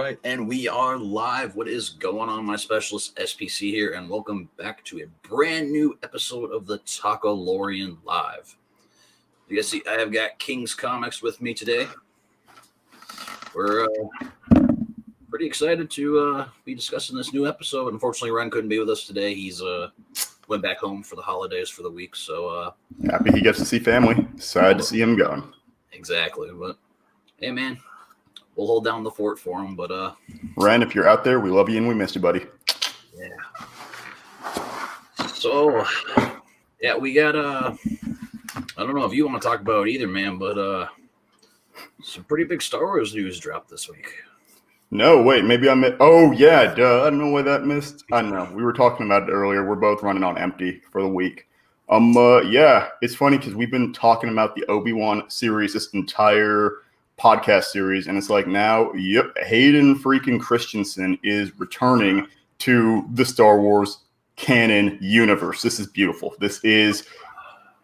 right, and we are live. What is going on, my specialist SPC here, and welcome back to a brand new episode of the Talkalorian Live. You guys see, I have got King's Comics with me today. We're pretty excited to be discussing this new episode. Unfortunately, Ren couldn't be with us today. He's went back home for the holidays for the week, so happy he gets to see family. Sad to see him gone. Exactly, but hey, man. We'll hold down the fort for him, but Ren, if you're out there, we love you and we miss you, buddy. Yeah. So, yeah, we got I don't know if you want to talk about either, man, but some pretty big Star Wars news dropped this week. No, wait, maybe I missed. Oh yeah, duh. I don't know why that missed. I don't know. We were talking about it earlier. We're both running on empty for the week. Yeah, it's funny because we've been talking about the Obi-Wan series this entire podcast series, and it's like now, yep, Hayden freaking Christensen is returning to the Star Wars canon universe. This is beautiful. This is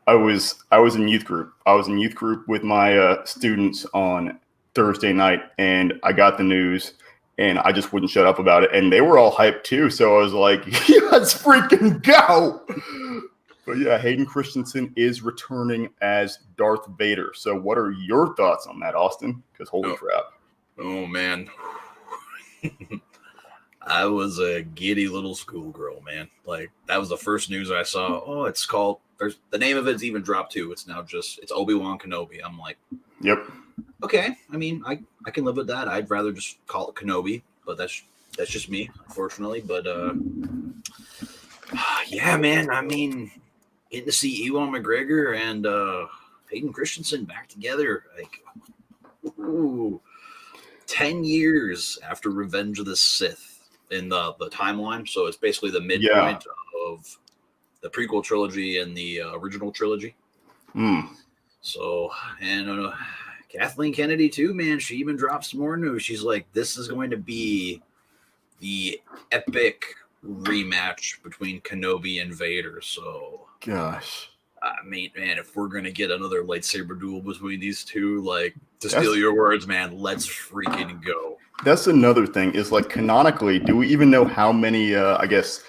I was in youth group. I was in youth group with my students on Thursday night, and I got the news, and I just wouldn't shut up about it, and they were all hyped too. So I was like, let's freaking go. But yeah, Hayden Christensen is returning as Darth Vader. So what are your thoughts on that, Austin? Because holy crap. Oh, man. I was a giddy little schoolgirl, man. Like, that was the first news I saw. Oh, it's called, the name of it's even dropped too. It's now just, it's Obi-Wan Kenobi. I'm like, yep. Okay. I mean, I can live with that. I'd rather just call it Kenobi, but that's just me, unfortunately. But, yeah, man, I mean, getting to see Ewan McGregor and Hayden Christensen back together, like, ooh, 10 years after Revenge of the Sith in the timeline. So it's basically the midpoint of the prequel trilogy and the original trilogy. So, and Kathleen Kennedy too, man, she even dropped some more news. She's like, this is going to be the epic rematch between Kenobi and Vader. So gosh, I mean, man, if we're gonna get another lightsaber duel between these two, like, to steal your words, man, let's freaking go. That's another thing is, like, canonically, do we even know how many I guess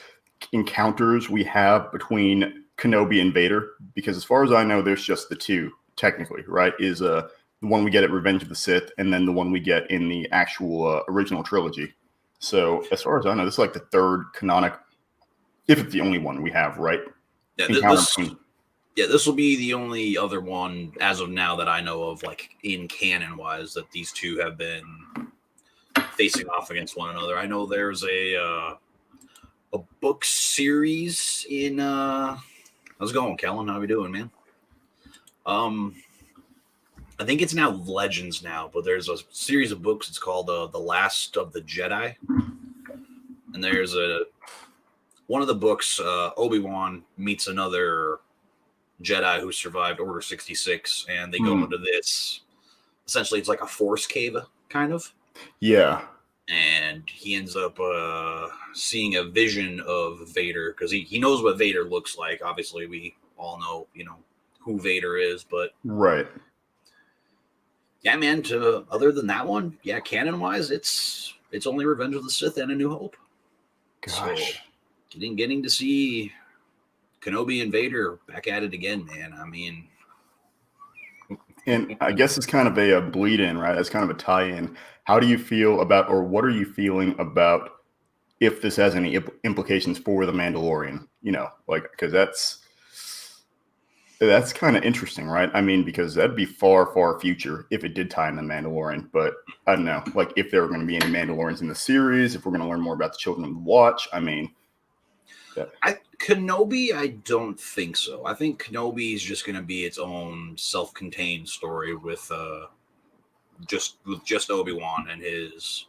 encounters we have between Kenobi and Vader? Because as far as I know, there's just the two technically, right? Is the one we get at Revenge of the Sith, and then the one we get in the actual original trilogy. So as far as I know, this is like the third canonic, if it's the only one we have, right? Yeah, this will be the only other one as of now that I know of, like, in canon-wise, that these two have been facing off against one another. I know there's a book series in how's it going, Kellen? How we doing, man? I think it's now Legends now, but there's a series of books. It's called The Last of the Jedi. And there's one of the books, Obi-Wan meets another Jedi who survived Order 66, and they go into this. Essentially, it's like a Force cave, kind of. Yeah. And he ends up seeing a vision of Vader, because he knows what Vader looks like. Obviously, we all know, who Vader is, but right. Yeah, man, other than that one, yeah, canon-wise, it's only Revenge of the Sith and A New Hope. Gosh. So, getting to see Kenobi and Vader back at it again, man. I mean, and I guess it's kind of a bleed-in, right? It's kind of a tie-in. How do you feel about, or what are you feeling about, if this has any implications for the Mandalorian? Because that's kind of interesting, right? I mean, because that'd be far, far future if it did tie in the Mandalorian. But I don't know, like, if there were going to be any Mandalorians in the series, if we're going to learn more about the Children of the Watch. I mean, Kenobi, I don't think so. I think Kenobi is just going to be its own self-contained story with just Obi-Wan and his.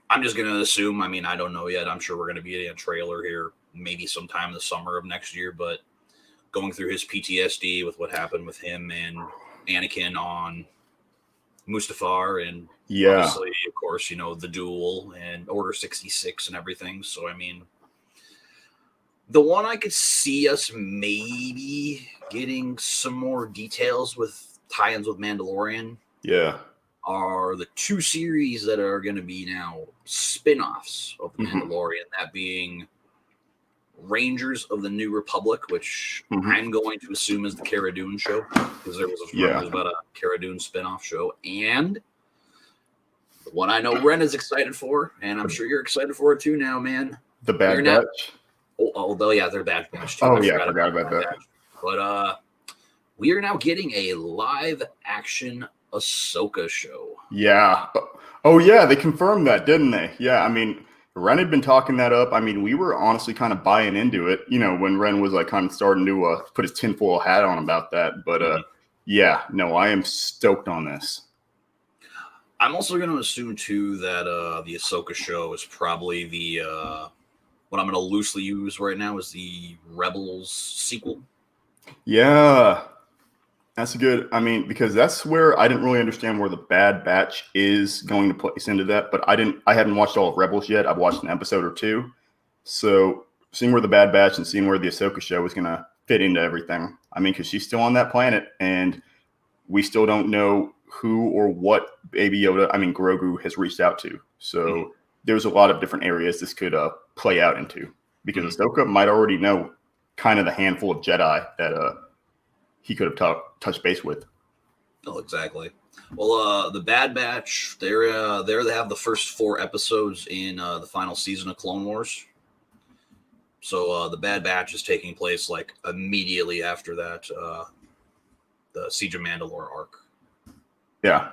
I'm just going to assume. I mean, I don't know yet. I'm sure we're going to be getting a trailer here, maybe sometime in the summer of next year. But going through his PTSD with what happened with him and Anakin on Mustafar, and obviously, of course, the duel and Order 66 and everything. So, I mean, the one I could see us maybe getting some more details with tie-ins with Mandalorian. Yeah. are the 2 series that are going to be now spin-offs of The Mhm. Mandalorian, that being Rangers of the New Republic, which Mhm. I'm going to assume is the Cara Dune show, because there was rumors about a Cara Dune spin-off show, and the one I know Ren is excited for, and I'm sure you're excited for it too now, man. The Bad Batch. Although, yeah, they're Bad Batch too. Oh, I yeah, I forgot forgot about Bad that. Batch. But we are now getting a live-action Ahsoka show. Yeah. Oh, yeah, they confirmed that, didn't they? Yeah, I mean, Ren had been talking that up. I mean, we were honestly kind of buying into it, when Ren was like kind of starting to put his tinfoil hat on about that. But yeah, no, I am stoked on this. I'm also going to assume too that the Ahsoka show is probably the what I'm going to loosely use right now is the Rebels sequel. Yeah, that's good. I mean, because that's where I didn't really understand where the Bad Batch is going to place into that. But I hadn't watched all of Rebels yet. I've watched an episode or two. So seeing where the Bad Batch and seeing where the Ahsoka show is going to fit into everything. I mean, because she's still on that planet, and we still don't know who or what Baby Yoda, Grogu, has reached out to. So there's a lot of different areas this could play out into. Because Ahsoka might already know kind of the handful of Jedi that he could have touched base with. Oh, exactly. Well, the Bad Batch, there they have the first 4 episodes in the final season of Clone Wars. So the Bad Batch is taking place like immediately after that, the Siege of Mandalore arc. Yeah.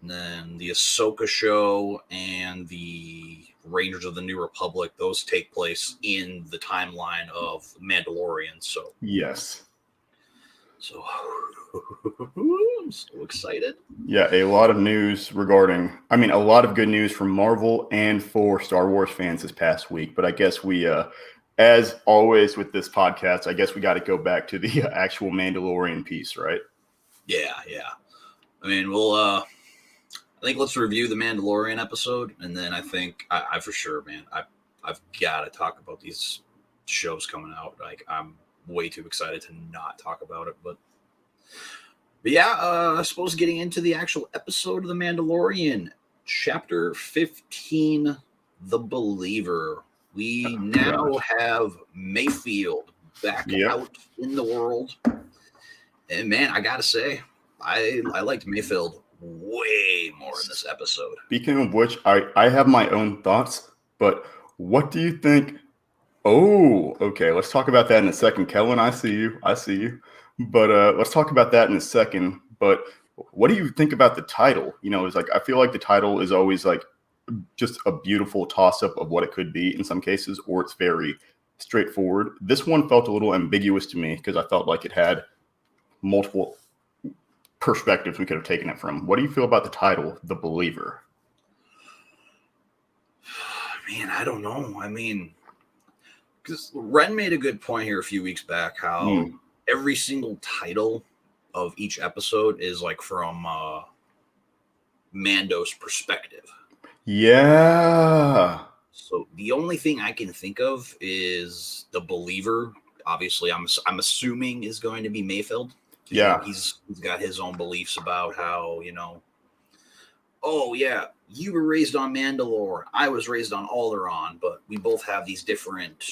And then the Ahsoka show and the Rangers of the New Republic, those take place in the timeline of Mandalorian. So yes. So I'm so excited. Yeah, a lot of news regarding, a lot of good news from Marvel and for Star Wars fans this past week. But I guess we, as always with this podcast, I guess we got to go back to the actual Mandalorian piece, right? Yeah. I think let's review the Mandalorian episode, and then I think I for sure, man, I've got to talk about these shows coming out. Like, I'm way too excited to not talk about it, but yeah, I suppose getting into the actual episode of the Mandalorian, Chapter 15, The Believer. We now have Mayfeld back out in the world, and man, I gotta say, I liked Mayfeld way more in this episode. Speaking of which, I have my own thoughts, but what do you think? Oh, okay. Let's talk about that in a second. Kellen, I see you. But let's talk about that in a second. But what do you think about the title? It's like, I feel like the title is always like just a beautiful toss-up of what it could be in some cases, or it's very straightforward. This one felt a little ambiguous to me because I felt like it had multiple perspectives we could have taken it from. What do you feel about the title, The Believer? Man, I don't know. Because Ren made a good point here a few weeks back, how every single title of each episode is like from Mando's perspective. Yeah. So the only thing I can think of is The Believer. Obviously, I'm assuming is going to be Mayfeld. Yeah. He's got his own beliefs about how, oh yeah, you were raised on Mandalore, I was raised on Alderaan, but we both have these different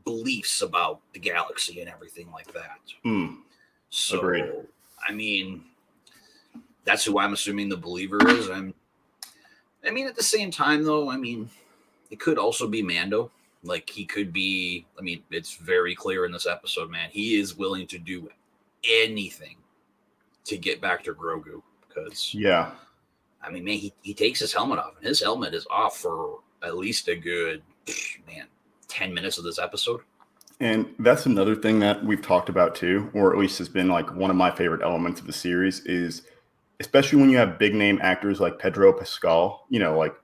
beliefs about the galaxy and everything like that. So, agreed. That's who I'm assuming the Believer is. At the same time, though, it could also be Mando. Like, he could be, it's very clear in this episode, man, he is willing to do anything to get back to Grogu. Because, man, he takes his helmet off, and his helmet is off for at least a good, 10 minutes of this episode. And that's another thing that we've talked about too, or at least has been like one of my favorite elements of the series is, especially when you have big name actors like Pedro Pascal,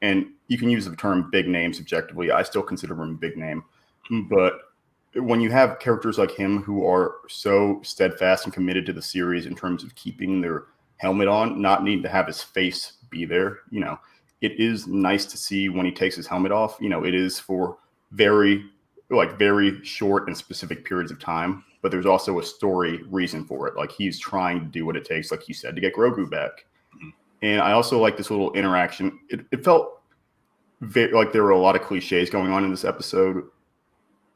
and you can use the term big name subjectively. I still consider him a big name. But when you have characters like him who are so steadfast and committed to the series in terms of keeping their helmet on, not needing to have his face be there, it is nice to see when he takes his helmet off. It is for very short and specific periods of time, but there's also a story reason for it. Like, he's trying to do what it takes, like you said, to get Grogu back. And I also like this little interaction. It felt like there were a lot of cliches going on in this episode.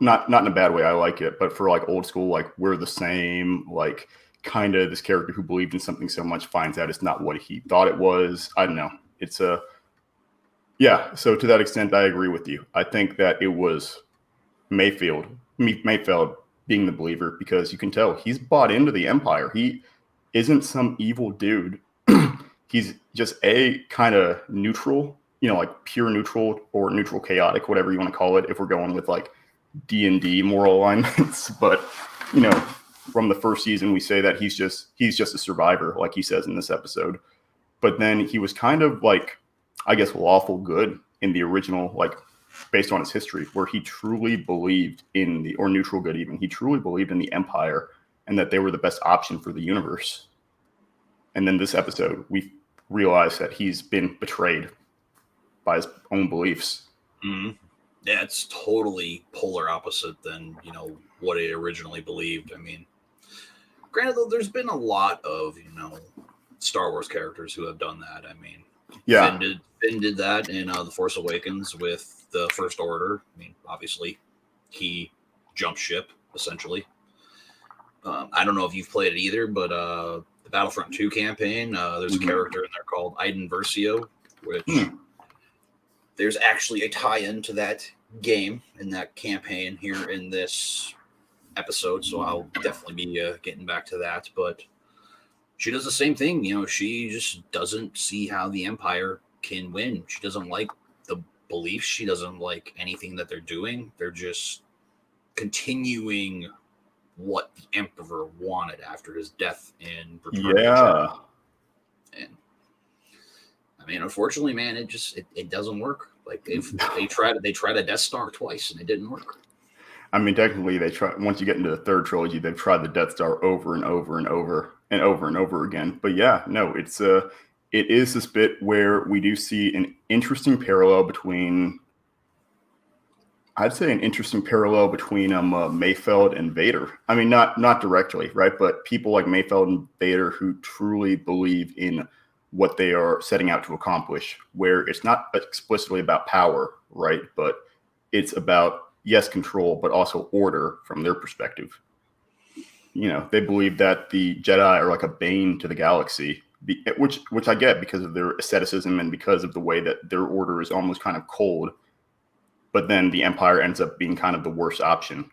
Not in a bad way. I like it, but for like old school, like we're the same, like kind of this character who believed in something so much finds out it's not what he thought it was. I don't know. It's yeah. So to that extent, I agree with you. I think that it was Mayfeld being the believer, because you can tell he's bought into the Empire. He isn't some evil dude. He's just a kind of neutral, like pure neutral or neutral chaotic, whatever you want to call it, if we're going with like D&D moral alignments. But from the first season, we say that he's just a survivor, like he says in this episode. But then he was kind of like, I guess, lawful good in the original, like based on his history, where he truly believed in or neutral good even. He truly believed in the Empire and that they were the best option for the universe. And then this episode, we realize that he's been betrayed by his own beliefs. Mm-hmm. Yeah, it's totally polar opposite than, what he originally believed. I mean, granted, though, there's been a lot of, Star Wars characters who have done that. I mean, yeah, Finn did that in The Force Awakens with the First Order. I mean, obviously, he jumped ship, essentially. I don't know if you've played it either, but the Battlefront 2 campaign, there's a character in there called Iden Versio, which there's actually a tie-in to that game in that campaign here in this episode, so I'll definitely be getting back to that. But she does the same thing. She just doesn't see how the Empire can win. She doesn't like the beliefs. She doesn't like anything that they're doing. They're just continuing what the Emperor wanted after his death in Return of the Jedi. And I mean, unfortunately, man, it doesn't work. Like they tried a Death Star twice and it didn't work. I mean, technically, once you get into the third trilogy, they've tried the Death Star over and over and over and over and over again. But yeah, no, it is this bit where we do see an interesting parallel between, I'd say, Mayfeld and Vader. I mean, not directly, right? But people like Mayfeld and Vader who truly believe in what they are setting out to accomplish, where it's not explicitly about power, right? But it's about, yes, control, but also order from their perspective. They believe that the Jedi are like a bane to the galaxy, which I get because of their asceticism and because of the way that their order is almost kind of cold. But then the Empire ends up being kind of the worst option.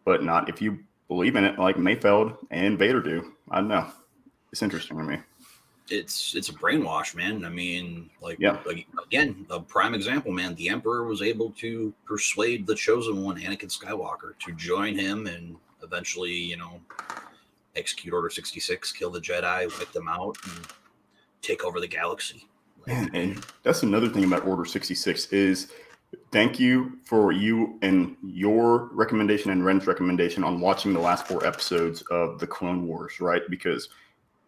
But not if you believe in it like Mayfeld and Vader do. I don't know. It's interesting to me. It's a brainwash, man. I mean, like again, a prime example, man. The Emperor was able to persuade the Chosen One, Anakin Skywalker, to join him and eventually, execute Order 66, kill the Jedi, wipe them out, and take over the galaxy. And that's another thing about Order 66 is, thank you for you and your recommendation and Ren's recommendation on watching the last 4 episodes of the Clone Wars, right? Because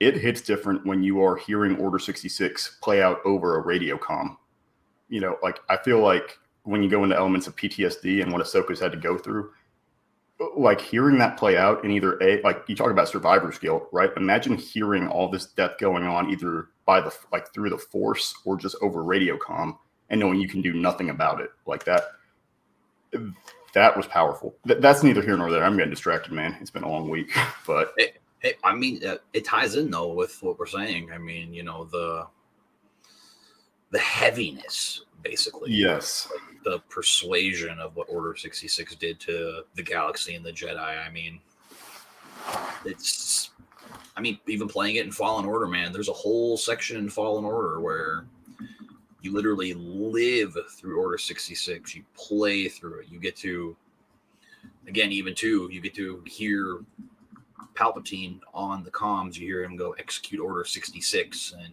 it hits different when you are hearing Order 66 play out over a radio comm. Like I feel like when you go into elements of PTSD and what Ahsoka's had to go through, like hearing that play out in either like you talk about survivor's guilt, right? Imagine hearing all this death going on either through the Force or just over radio comm and knowing you can do nothing about it like that. That was powerful. That's neither here nor there. I'm getting distracted, man. It's been a long week, but. Hey, I mean, it ties in though with what we're saying. I mean, the heaviness, basically. Yes. Like the persuasion of what Order 66 did to the galaxy and the Jedi. I mean, even playing it in Fallen Order, man. There's a whole section in Fallen Order where you literally live through Order 66. You play through it. You get to, again, you get to hear Palpatine on the comms. You hear him go execute Order 66, and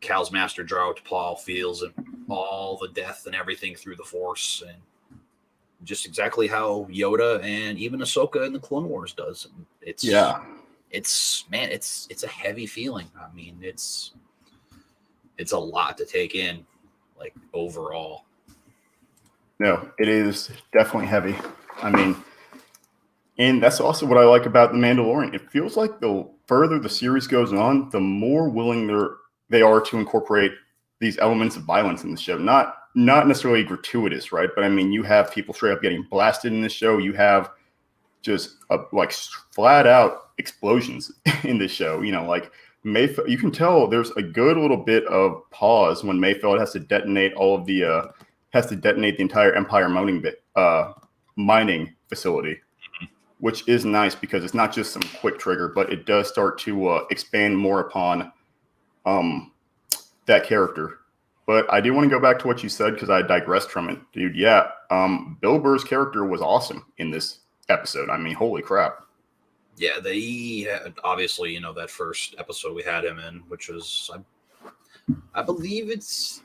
Cal's Master Jaro Tapal feels all the death and everything through the Force, and just exactly how Yoda and even Ahsoka in the Clone Wars does. It's a heavy feeling. I mean, it's a lot to take in, like overall. No, it is definitely heavy. I mean, And that's also what I like about The Mandalorian. It feels like the further the series goes on, the more willing they are to incorporate these elements of violence in the show. Not necessarily gratuitous, right? But I mean, you have people straight up getting blasted in this show. You have just like flat out explosions in this show. Like Mayfeld, you can tell there's a good little bit of pause when Mayfeld has to detonate the entire Empire mining facility, which is nice because it's not just some quick trigger, but it does start to expand more upon that character. But I do want to go back to what you said because I digressed from it, dude. Yeah, Bill Burr's character was awesome in this episode. I mean, holy crap. Yeah, they had, obviously, that first episode we had him in, which was, I believe it's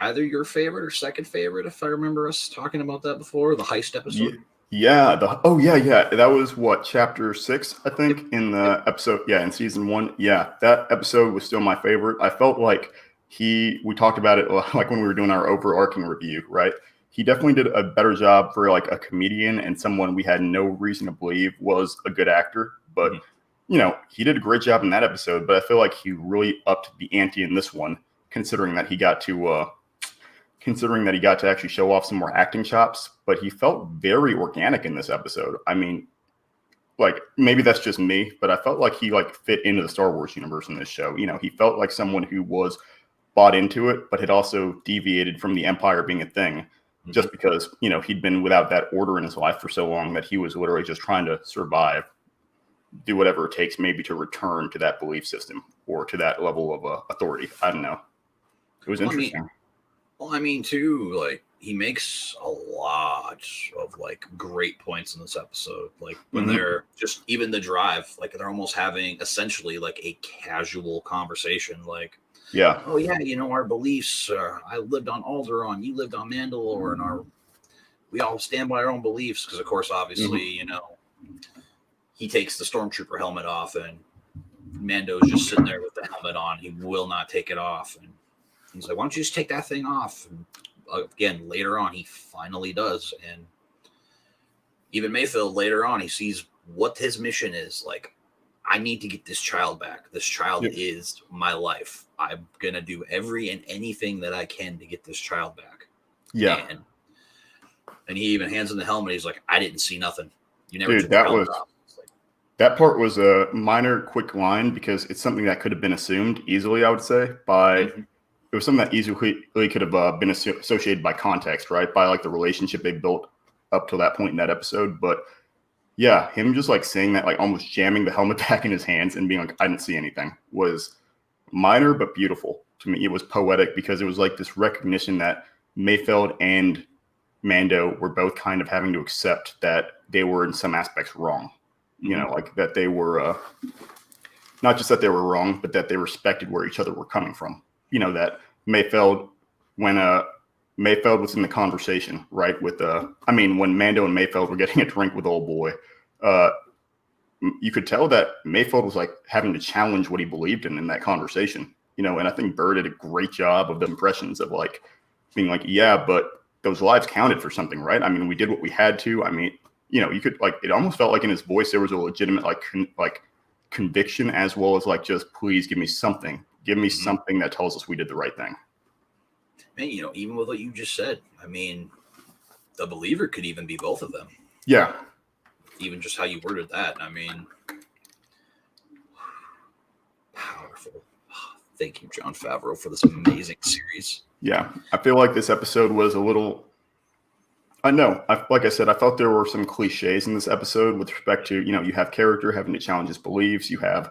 either your favorite or second favorite, if I remember us talking about that before, the heist episode. Yeah. That was what, chapter 6, I think, in the episode. Yeah, in season 1. Yeah, that episode was still my favorite. I felt like we talked about it like when we were doing our overarching review, right? He definitely did a better job for like a comedian and someone we had no reason to believe was a good actor. But, he did a great job in that episode. But I feel like he really upped the ante in this one, considering that he got to actually show off some more acting chops. But he felt very organic in this episode. I mean, like maybe that's just me, but I felt like he like fit into the Star Wars universe in this show. He felt like someone who was bought into it, but had also deviated from the Empire being a thing. Just because, he'd been without that order in his life for so long that he was literally just trying to survive, do whatever it takes maybe to return to that belief system or to that level of authority. I don't know. It was interesting. I mean, too, like, he makes a lot of, like, great points in this episode. Like, when they're just, even the drive, like, they're almost having essentially, like, a casual conversation. Like, yeah. Oh, yeah, our beliefs. I lived on Alderaan. You lived on Mandalore. And we all stand by our own beliefs. Because, of course, obviously, he takes the Stormtrooper helmet off. And Mando's just sitting there with the helmet on. He will not take it off. And he's like, why don't you just take that thing off? And again, later on, he finally does. And even Mayfeld, later on, he sees what his mission is. Like, I need to get this child back. This child is my life. I'm going to do every and anything that I can to get this child back. Yeah. And he even hands him the helmet. He's like, I didn't see nothing. You never took that the helmet off. That part was a minor quick line because it's something that could have been assumed easily, I would say, by it was something that easily could have been associated by context, right? By like the relationship they built up till that point in that episode. But yeah, him just like saying that, like almost jamming the helmet back in his hands and being like, I didn't see anything, was minor but beautiful to me. It was poetic because it was like this recognition that Mayfeld and Mando were both kind of having to accept that they were in some aspects wrong. Like that they were not just that they were wrong, but that they respected where each other were coming from. That Mayfeld, when Mayfeld was in the conversation, right, with when Mando and Mayfeld were getting a drink with old boy, you could tell that Mayfeld was like having to challenge what he believed in that conversation, and I think Burr did a great job of the impressions of like being like, yeah, but those lives counted for something, right? I mean, we did what we had to. I mean, you could like, it almost felt like in his voice there was a legitimate like conviction as well as like, just please give me something that tells us we did the right thing. And even with what you just said, I mean, the believer could even be both of them. Yeah. Even just how you worded that. I mean, powerful. Thank you, Jon Favreau, for this amazing series. Yeah. I feel like this episode was a little, like I said, I felt there were some cliches in this episode with respect to, you have character having to challenge his beliefs. You have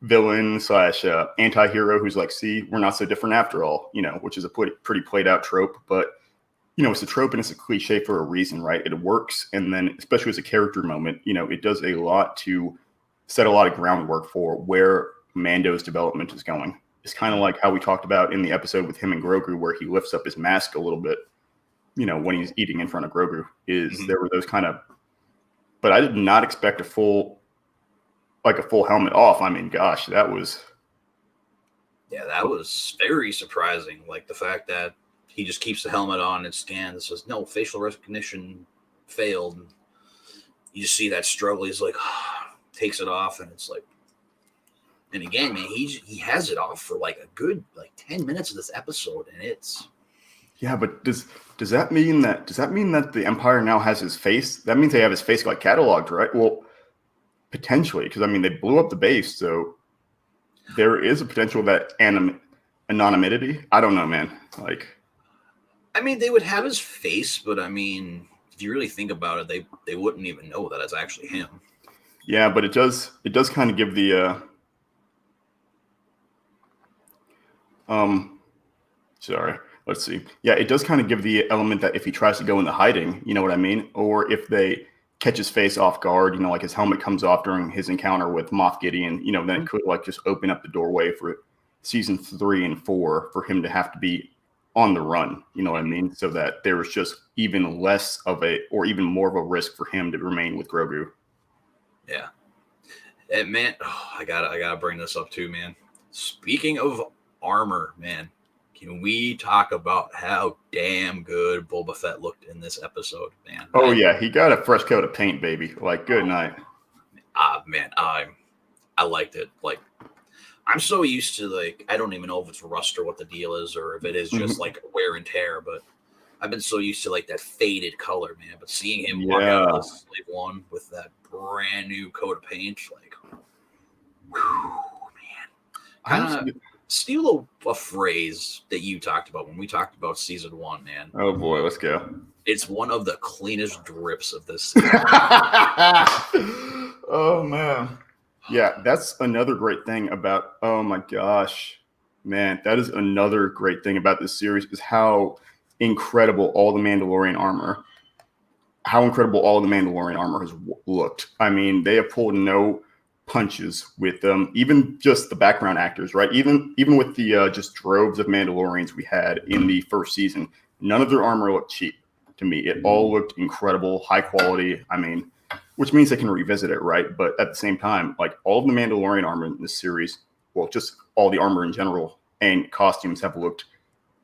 villain / anti-hero who's like, see, we're not so different after all, which is a pretty played out trope. But, it's a trope and it's a cliche for a reason, right? It works. And then especially as a character moment, it does a lot to set a lot of groundwork for where Mando's development is going. It's kind of like how we talked about in the episode with him and Grogu, where he lifts up his mask a little bit, when he's eating in front of Grogu. There were those kind of, but I did not expect a full helmet off. I mean, gosh, that was very surprising. Like the fact that he just keeps the helmet on and scans, says no, facial recognition failed. you see that struggle. He's like, takes it off, and it's like, and again, man, he has it off for like a good 10 minutes of this episode, and it's but does that mean that the Empire now has his face? That means they have his face like cataloged, right? Well, potentially, because I mean they blew up the base, so there is a potential that anonymity. I don't know, man. Like, I mean, they would have his face, but I mean, if you really think about it, they wouldn't even know that it's actually him. Yeah, but it does kind of give the sorry, let's see. Yeah, it does kind of give the element that if he tries to go into hiding, you know what I mean? Or if they catch his face off guard, like his helmet comes off during his encounter with Moff Gideon, then it could like just open up the doorway for season 3 and 4 for him to have to be on the run, you know what I mean? So that there was just even less of or even more of a risk for him to remain with Grogu. Yeah. And man, I gotta bring this up too, man. Speaking of armor, man, can we talk about how damn good Boba Fett looked in this episode, man? Oh yeah, he got a fresh coat of paint, baby. Like, good night. Man, I liked it. Like, I'm so used to I don't even know if it's rust or what the deal is, or if it is just like wear and tear, but I've been so used to that faded color, man. But seeing him walk out of the Slave One with that brand new coat of paint, whew, man. Kind of steal a phrase that you talked about when we talked about season 1, man. Oh boy, let's go. It's one of the cleanest drips of this season. Oh man. Yeah, that's another great thing about, oh my gosh, man, that is another great thing about this series is how incredible all the Mandalorian armor has looked. I mean, they have pulled no punches with them, even just the background actors, right? Even with the just droves of Mandalorians we had in the first season, none of their armor looked cheap to me. It all looked incredible, high quality. I mean, which means they can revisit it, right? But at the same time, all of the Mandalorian armor in this series, well, just all the armor in general and costumes have looked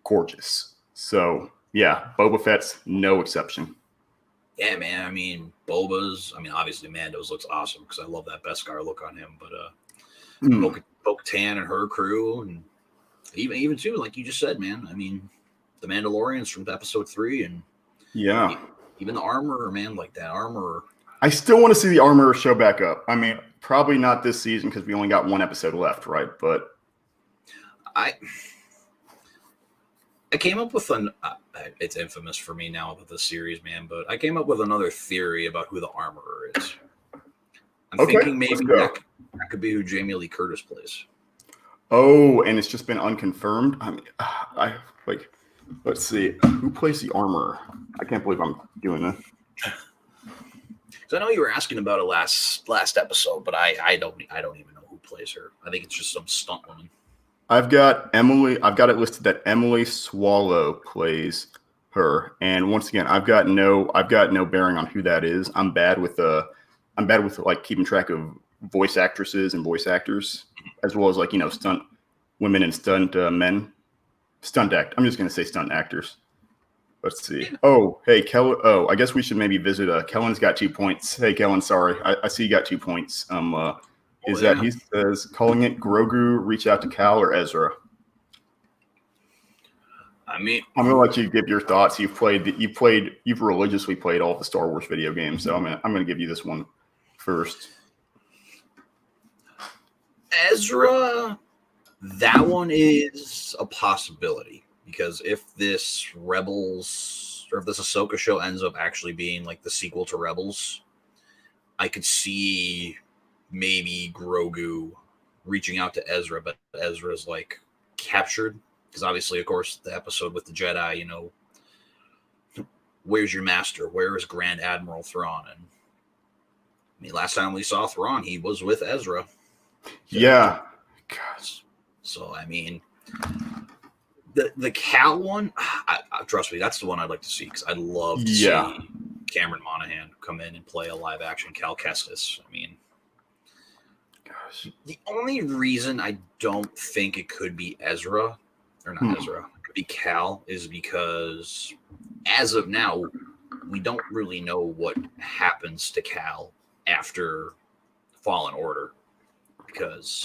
gorgeous. So, yeah, Boba Fett's no exception. Yeah, man. I mean, Boba's. I mean, obviously, Mando's looks awesome because I love that Beskar look on him. But Bo-Katan and her crew, and even too, like you just said, man. I mean, the Mandalorians from episode 3, and even the armor, man. Like that armor. I still want to see the armor show back up. I mean, probably not this season because we only got 1 episode left, right? But I came up with it's infamous for me now with the series, man, but I came up with another theory about who the armorer is. I'm thinking maybe that could be who Jamie Lee Curtis plays. Oh, and it's just been unconfirmed. I mean, let's see, who plays the armorer? I can't believe I'm doing this. So I know you were asking about it last episode, but I don't even know who plays her. I think it's just some stunt woman. I've got it listed that Emily Swallow plays her, and once again, I've got no bearing on who that is. I'm bad with keeping track of voice actresses and voice actors, as well as stunt women and stunt men. I'm just gonna say stunt actors. Let's see. Oh, hey, Kellen. Oh, I guess we should maybe visit. Kellen's got 2 points. Hey, Kellen, sorry. I see you got 2 points. He says, calling it Grogu, reach out to Cal or Ezra. I mean, I'm going to let you give your thoughts. You've religiously played all the Star Wars video games. So I'm going to give you this one first. Ezra, that one is a possibility. Because if this Ahsoka show ends up actually being the sequel to Rebels, I could see maybe Grogu reaching out to Ezra, but Ezra's captured. Because obviously, of course, the episode with the Jedi, where's your master? Where is Grand Admiral Thrawn? And I mean, last time we saw Thrawn, he was with Ezra. Yeah. Gosh. So, I mean, the Cal one, I trust me, that's the one I'd like to see because I'd love to see Cameron Monaghan come in and play a live action Cal Kestis. I mean, gosh, the only reason I don't think it could be Ezra, or not Ezra, it could be Cal, is because as of now, we don't really know what happens to Cal after Fallen Order, because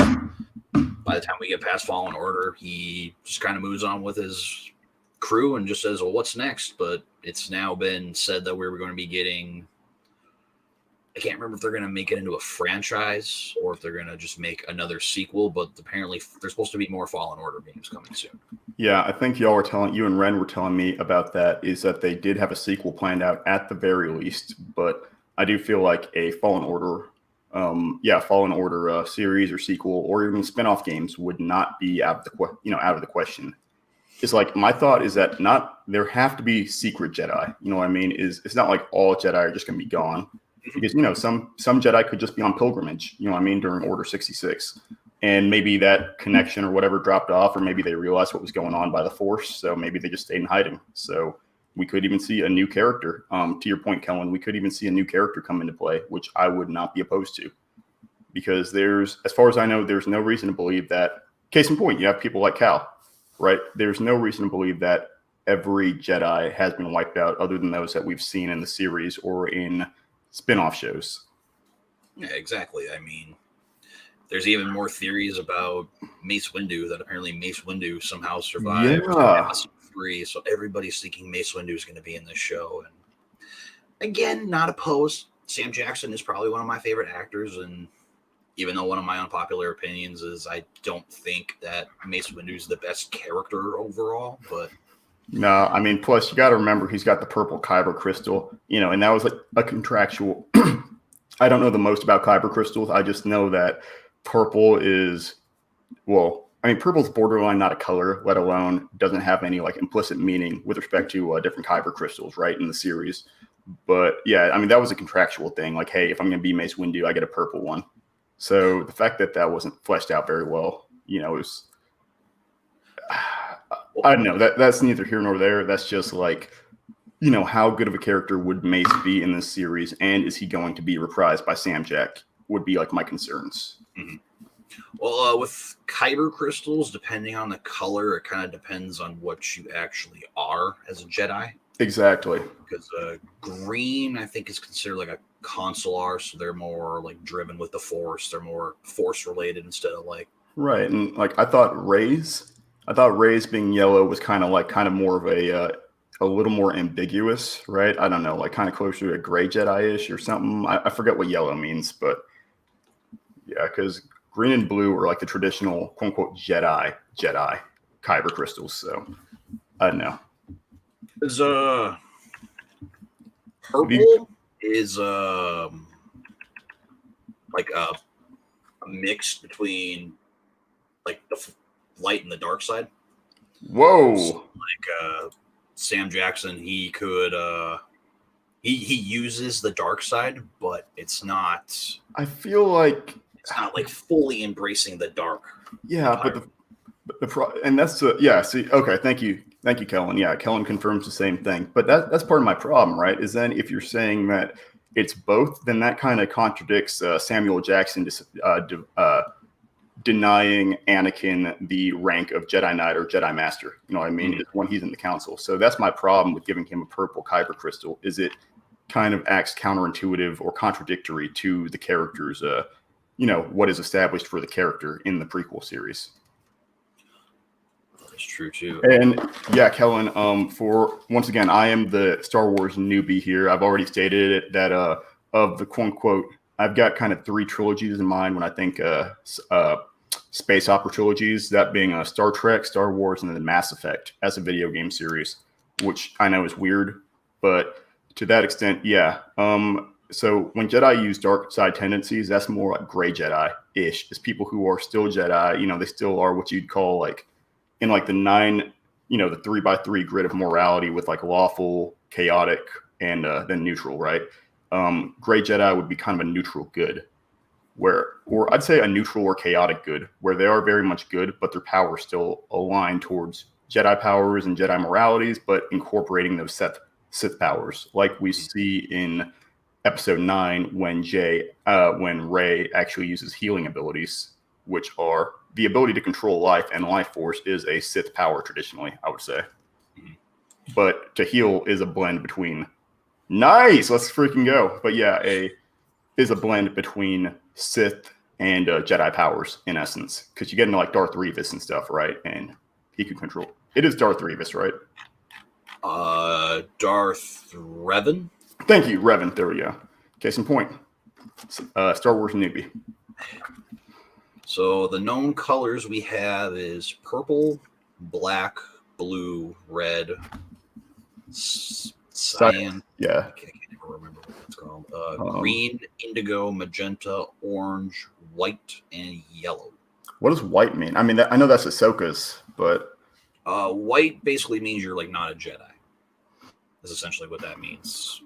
by the time we get past Fallen Order, he just kind of moves on with his crew and just says, well, what's next? But it's now been said that we were going to be getting, I can't remember if they're going to make it into a franchise or if they're going to just make another sequel, but apparently there's supposed to be more Fallen Order games coming soon. Yeah, I think you and Ren were telling me about that, is that they did have a sequel planned out at the very least, but I do feel like a Fallen Order series or sequel or even spin-off games would not be out of the question. It's like, my thought is that there have to be secret Jedi. You know what I mean? It's not like all Jedi are just going to be gone, because some Jedi could just be on pilgrimage. You know what I mean? During Order 66, and maybe that connection or whatever dropped off, or maybe they realized what was going on by the Force, so maybe they just stayed in hiding. So we could even see a new character. To your point, Kellen, we could even see a new character come into play, which I would not be opposed to, because as far as I know, there's no reason to believe that. Case in point, you have people like Cal. Right? There's no reason to believe that every Jedi has been wiped out, other than those that we've seen in the series or in spin-off shows. Yeah, exactly. I mean, there's even more theories about Mace Windu, that apparently Mace Windu somehow survived episode 3. So everybody's thinking Mace Windu is going to be in this show. And again, not opposed. Sam Jackson is probably one of my favorite actors, and even though one of my unpopular opinions is I don't think that Mace Windu is the best character overall, but no, I mean, plus you got to remember he's got the purple kyber crystal, and that was like a contractual. I don't know the most about kyber crystals. I just know that purple is, purple's borderline not a color, let alone doesn't have any like implicit meaning with respect to different kyber crystals, right, in the series. But yeah, I mean, that was a contractual thing. Like, hey, if I'm going to be Mace Windu, I get a purple one. So the fact that wasn't fleshed out very well, is, I don't know, that's neither here nor there. That's just like, how good of a character would Mace be in this series, and is he going to be reprised by Sam Jack, would be like my concerns. Mm-hmm. Well, with kyber crystals, depending on the color, it kind of depends on what you actually are as a Jedi. Exactly. Because green, I think, is considered like a consular, so they're more like driven with the Force. They're more Force related instead of like right. And like I thought Rey's being yellow was kind of more of a little more ambiguous, right? I don't know, like kind of closer to a gray Jedi-ish or something. I forget what yellow means, but yeah, because green and blue are like the traditional quote unquote Jedi kyber crystals. So I don't know. Is purple is like a mix between like the light and the dark side. Whoa! So, like Sam Jackson, he could he uses the dark side, but it's not. I feel like it's not like fully embracing the dark. Yeah, but and that's See, okay, thank you, Kellen. Yeah, Kellen confirms the same thing. But that's part of my problem, right? Is then if you're saying that it's both, then that kind of contradicts Samuel Jackson denying Anakin the rank of Jedi Knight or Jedi Master. You know what I mean? Mm-hmm. When he's in the council. So that's my problem with giving him a purple kyber crystal. Is it kind of acts counterintuitive or contradictory to the character's, what is established for the character in the prequel series. That's true too. And yeah, Kellen, for once again, I am the Star Wars newbie here. I've already stated it that of the quote unquote, I've got kind of 3 trilogies in mind when I think space opera trilogies, that being Star Trek, Star Wars, and then Mass Effect as a video game series, which I know is weird, but to that extent, yeah. So when Jedi use dark side tendencies, that's more like gray Jedi-ish. It's people who are still Jedi, they still are what you'd call like in like the 9, the 3x3 grid of morality with like lawful, chaotic, and then neutral, right? Gray Jedi would be kind of a neutral good, or I'd say a neutral or chaotic good, where they are very much good, but their power is still aligned towards Jedi powers and Jedi moralities, but incorporating those Sith powers, like we see in Episode 9 when Rey actually uses healing abilities, which are the ability to control life, and life force is a Sith power traditionally, I would say. But to heal is a blend between, Nice. Let's freaking go. But yeah, is a blend between Sith and Jedi powers in essence, because you get into like Darth Revis and stuff, right? And he can control. It is Darth Revis, right? Darth Revan. Thank you, Revan. There we go. Case in point. Star Wars newbie. So the known colors we have is purple, black, blue, red, cyan. Yeah. I can't even remember what it's called. Green, indigo, magenta, orange, white, and yellow. What does white mean? I mean, I know that's Ahsoka's, but white basically means you're like not a Jedi. That's essentially what that means.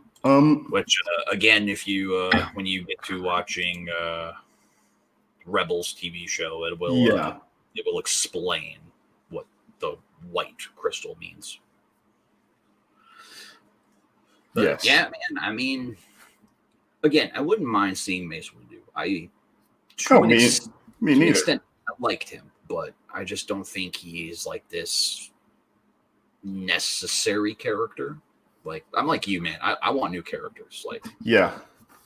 Which again, if you when you get to watching Rebels TV show, it will explain what the white crystal means. But yes. Yeah, man. I mean, again, I wouldn't mind seeing Mace Windu. Me neither. Extent, I liked him, but I just don't think he's like this necessary character. Like, I'm like you, man. I want new characters. Like, yeah,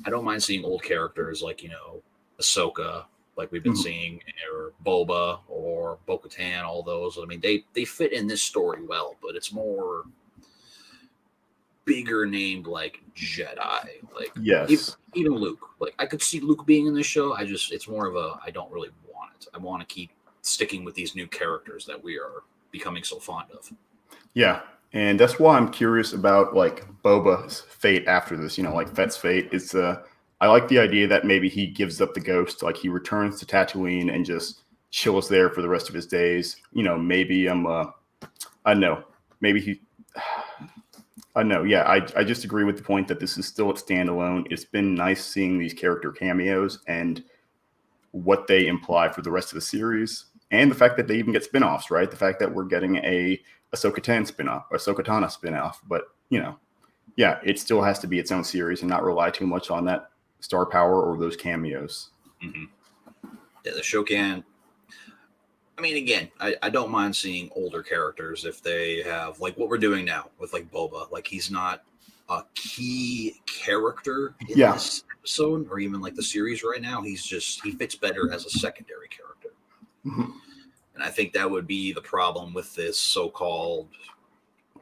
I don't mind seeing old characters like, Ahsoka, like we've been seeing, or Boba or Bo-Katan, all those. I mean, they fit in this story well, but it's more bigger named like Jedi. Like, yes, even Luke. Like, I could see Luke being in this show. It's more of a, I don't really want it. I want to keep sticking with these new characters that we are becoming so fond of. Yeah. And that's why I'm curious about like Boba's fate after this, like Fett's fate. It's I like the idea that maybe he gives up the ghost, like he returns to Tatooine and just chills there for the rest of his days. Maybe I don't know. Maybe I know. Yeah, I just agree with the point that this is still a standalone. It's been nice seeing these character cameos and what they imply for the rest of the series, and the fact that they even get spinoffs, right? The fact that we're getting a Ahsoka Tano spinoff, but yeah, it still has to be its own series and not rely too much on that star power or those cameos. Mm-hmm. Yeah, the show can. I mean, again, I don't mind seeing older characters if they have like what we're doing now with like Boba. Like, he's not a key character in this episode or even like the series right now. He fits better as a secondary character. Mm-hmm. And I think that would be the problem with this so-called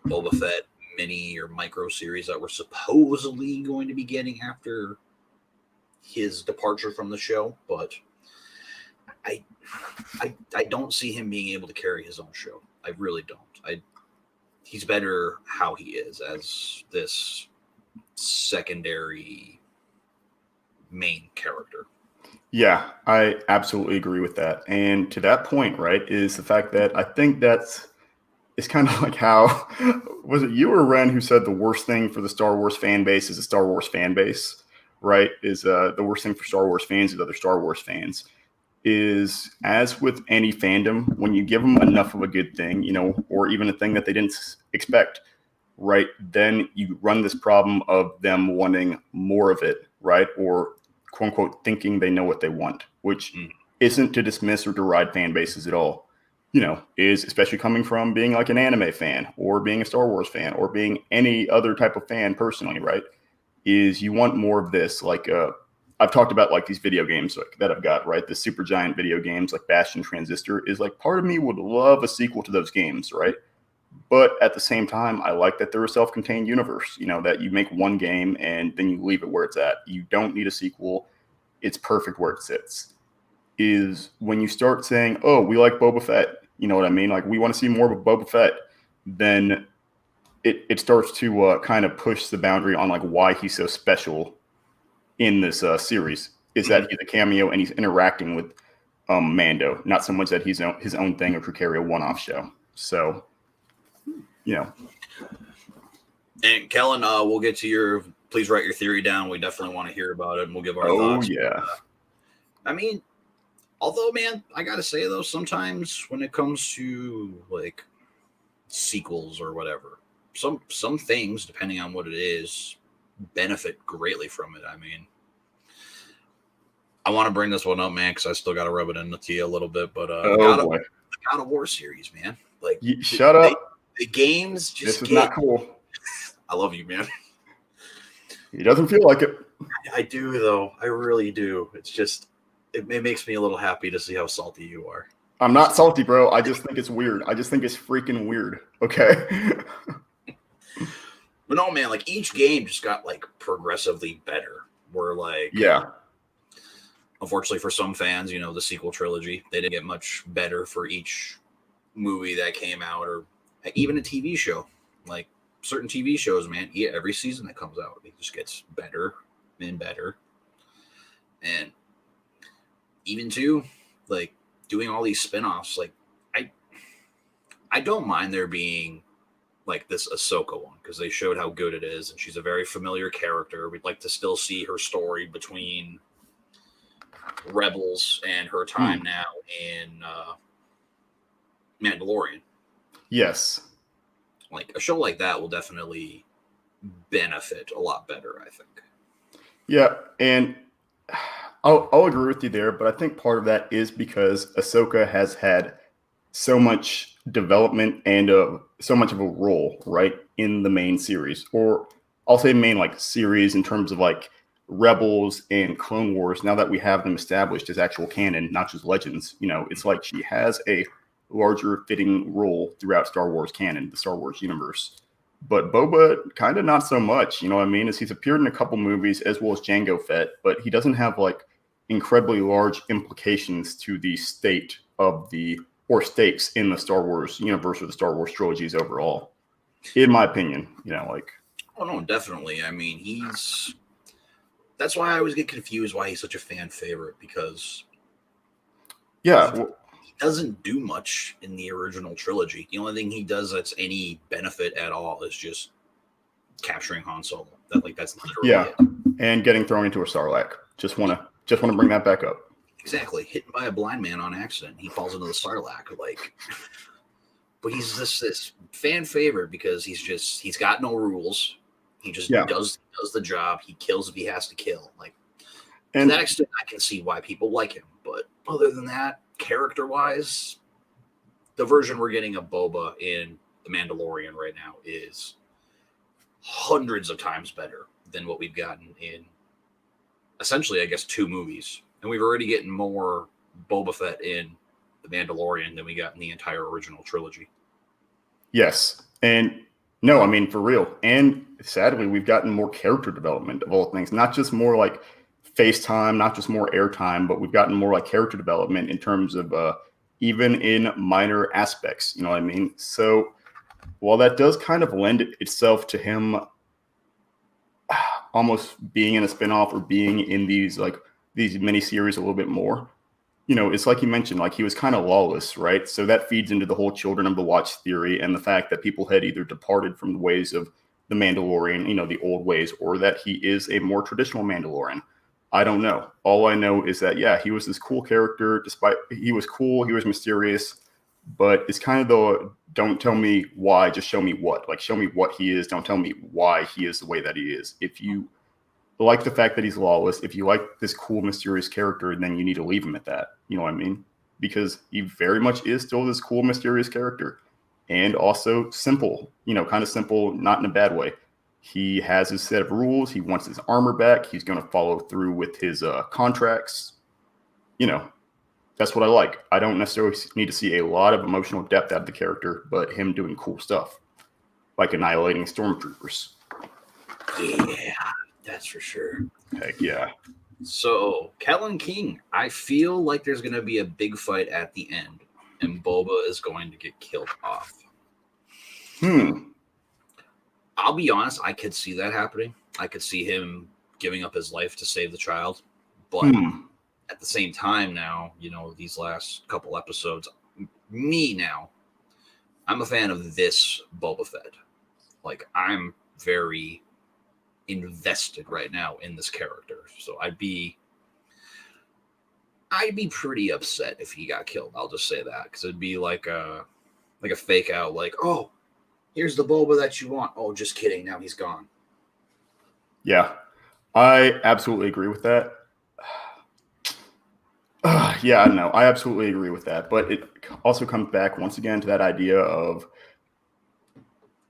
Boba Fett mini or micro series that we're supposedly going to be getting after his departure from the show. But I don't see him being able to carry his own show. I really don't. He's better how he is as this secondary main character. Yeah, I absolutely agree with that. And to that point, right, is the fact that I think it's kind of like how, was it you or Ren who said the worst thing for the Star Wars fan base is a Star Wars fan base, right? Is the worst thing for Star Wars fans is other Star Wars fans. Is, as with any fandom, when you give them enough of a good thing, or even a thing that they didn't expect, right, then you run this problem of them wanting more of it, right? Or quote unquote thinking they know what they want, which isn't to dismiss or deride fan bases at all. Is especially coming from being like an anime fan or being a Star Wars fan or being any other type of fan personally, right? Is you want more of this. Like I've talked about like these video games that I've got, right? The super giant video games like Bastion, Transistor is like part of me would love a sequel to those games, right? But at the same time, I like that they're a self-contained universe, that you make one game and then you leave it where it's at. You don't need a sequel. It's perfect where it sits. Is when you start saying, oh, we like Boba Fett, you know what I mean? Like, we want to see more of Boba Fett, then it starts to kind of push the boundary on like why he's so special in this series. Is that he's a cameo and he's interacting with Mando, not so much that he's his own thing or could carry a one-off show. So, And Kellen, we'll get to please write your theory down. We definitely want to hear about it, and we'll give our thoughts. Oh, yeah. I mean, although, man, I got to say, though, sometimes when it comes to, like, sequels or whatever, some things, depending on what it is, benefit greatly from it. I mean, I want to bring this one up, man, because I still got to rub it into you a little bit, but the God of War series, man. Like, shut up. The games just this is not cool. I love you, man. He doesn't feel like it. I do, though. I really do. It's just, it makes me a little happy to see how salty you are. I'm not salty, bro. I just think it's weird. I just think it's freaking weird. Okay. But no, man, like each game just got like progressively better. Where like, yeah. unfortunately for some fans, you know, the sequel trilogy, they didn't get much better for each movie that came out, or even a TV show. Like certain TV shows, man, yeah, every season that comes out, it just gets better and better. And even too, like doing all these spin-offs, like I don't mind there being like this Ahsoka one, because they showed how good it is, and she's a very familiar character. We'd like to still see her story between Rebels and her time now in Mandalorian. Yes. Like a show like that will definitely benefit a lot better, I think. Yeah, and I'll agree with you there, but I think part of that is because Ahsoka has had so much development and so much of a role, right, in the main series, or I'll say main like series in terms of like Rebels and Clone Wars. Now that we have them established as actual canon, not just legends, you know, it's like she has a larger fitting role throughout Star Wars canon, the Star Wars universe. But Boba, kind of not so much, you know what I mean? As he's appeared in a couple movies as well as Jango Fett, but he doesn't have like incredibly large implications to the state of the or stakes in the Star Wars universe or the Star Wars trilogies overall, in my opinion. You know, like. Oh no, definitely. I mean, that's why I always get confused why he's such a fan favorite, because Yeah, he doesn't do much in the original trilogy. The only thing he does that's any benefit at all is just capturing Han Solo. That's literally it. And getting thrown into a Sarlacc. Just wanna bring that back up. Exactly, hit by a blind man on accident. He falls into the Sarlacc. Like, but he's this fan favorite because he's got no rules. He just does the job. He kills if he has to kill. Like, to that extent, I can see why people like him. But other than that, character-wise, the version we're getting of Boba in The Mandalorian right now is hundreds of times better than what we've gotten in, essentially, I guess, 2 movies. And we've already gotten more Boba Fett in The Mandalorian than we got in the entire original trilogy. Yes. And no, I mean, for real. And sadly, we've gotten more character development of all things, not just more like face time, not just more airtime, but we've gotten more like character development in terms of even in minor aspects. You know what I mean? So while that does kind of lend itself to him almost being in a spinoff or being in these miniseries a little bit more, you know, it's like you mentioned, like he was kind of lawless, right? So that feeds into the whole Children of the Watch theory and the fact that people had either departed from the ways of the Mandalorian, you know, the old ways, or that he is a more traditional Mandalorian. I don't know. All I know is that, yeah, he was this cool character. Despite he was cool, he was mysterious, but it's kind of the don't tell me why, just show me what. Like, show me what he is. Don't tell me why he is the way that he is. If you like the fact that he's lawless, if you like this cool, mysterious character, then you need to leave him at that. You know what I mean? Because he very much is still this cool, mysterious character. And also simple, you know, kind of simple, not in a bad way. He has his set of rules. He wants his armor back. He's going to follow through with his contracts. You know, that's what I like. I don't necessarily need to see a lot of emotional depth out of the character, but him doing cool stuff, like annihilating stormtroopers. Yeah, that's for sure. Heck yeah. So, Kellen King, I feel like there's going to be a big fight at the end, and Boba is going to get killed off. I'll be honest, I could see that happening. I could see him giving up his life to save the child. But at the same time now, you know, these last couple episodes, I'm a fan of this Boba Fett. Like, I'm very invested right now in this character. So I'd be pretty upset if he got killed. I'll just say that, because it'd be like a fake out, like, oh, here's the Boba that you want. Oh, just kidding. Now he's gone. Yeah, I absolutely agree with that. Yeah, I know. I absolutely agree with that. But it also comes back once again to that idea of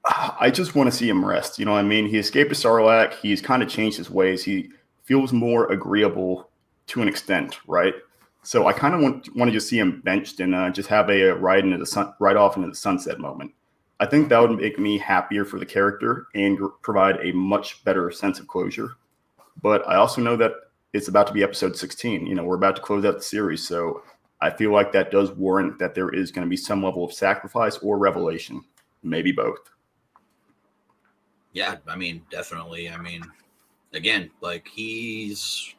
I just want to see him rest. You know what I mean? He escaped to Sarlacc. He's kind of changed his ways. He feels more agreeable to an extent, right? So I kind of want to just see him benched and just have a ride off into the sunset moment. I think that would make me happier for the character and provide a much better sense of closure. But I also know that it's about to be episode 16. You know, we're about to close out the series, so I feel like that does warrant that there is going to be some level of sacrifice or revelation, maybe both. Yeah, I mean, definitely. I mean, again, like he's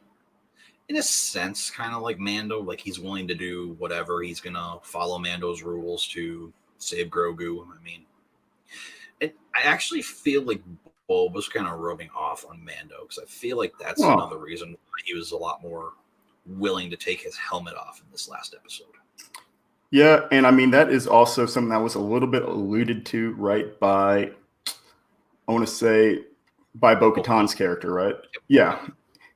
in a sense kind of like Mando. Like he's willing to do whatever. He's gonna follow Mando's rules to save Grogu. I mean, I actually feel like Boba's kind of rubbing off on Mando because I feel like that's another reason why he was a lot more willing to take his helmet off in this last episode. Yeah, and I mean that is also something that was a little bit alluded to, right, by I want to say by Bo-Katan's character, right? Yep. Yeah.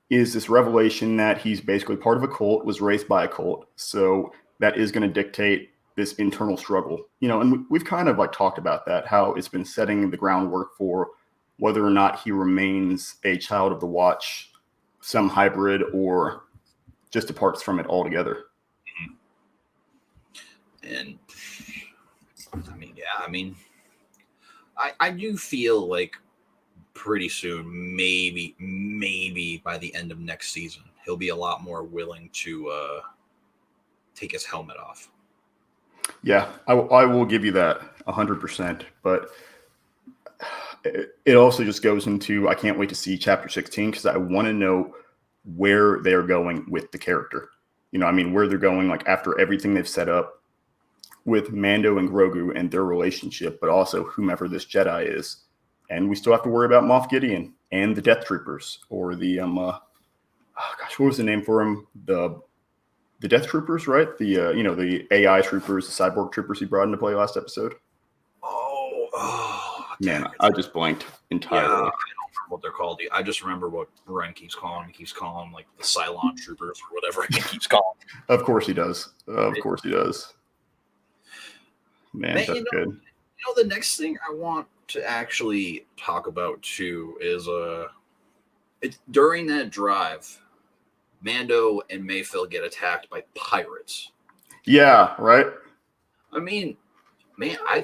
Is this revelation that he's basically part of a cult, was raised by a cult. So that is going to dictate this internal struggle. You know, and we've kind of like talked about that, how it's been setting the groundwork for whether or not he remains a child of the Watch, some hybrid, or just departs from it altogether. And I mean, yeah, I mean, I do feel like pretty soon, maybe by the end of next season, he'll be a lot more willing to take his helmet off. Yeah, I will give you that 100%. But it also just goes into, I can't wait to see chapter 16 because I want to know where they're going with the character. You know, I mean, where they're going, like after everything they've set up with Mando and Grogu and their relationship, but also whomever this Jedi is. And we still have to worry about Moff Gideon and the Death Troopers, or the what was the name for them? The Death Troopers, right? The the AI troopers, the cyborg troopers he brought into play last episode. Oh man, I just blanked entirely. Yeah, I don't remember what they're called. I just remember what Ren keeps calling them. He keeps calling them like the Cylon troopers or whatever he keeps calling them. Of course he does. Of course he does. Man, that's good. You know, the next thing I want to actually talk about too is it's during that drive, Mando and Mayfeld get attacked by pirates. Yeah, right. I mean, man, I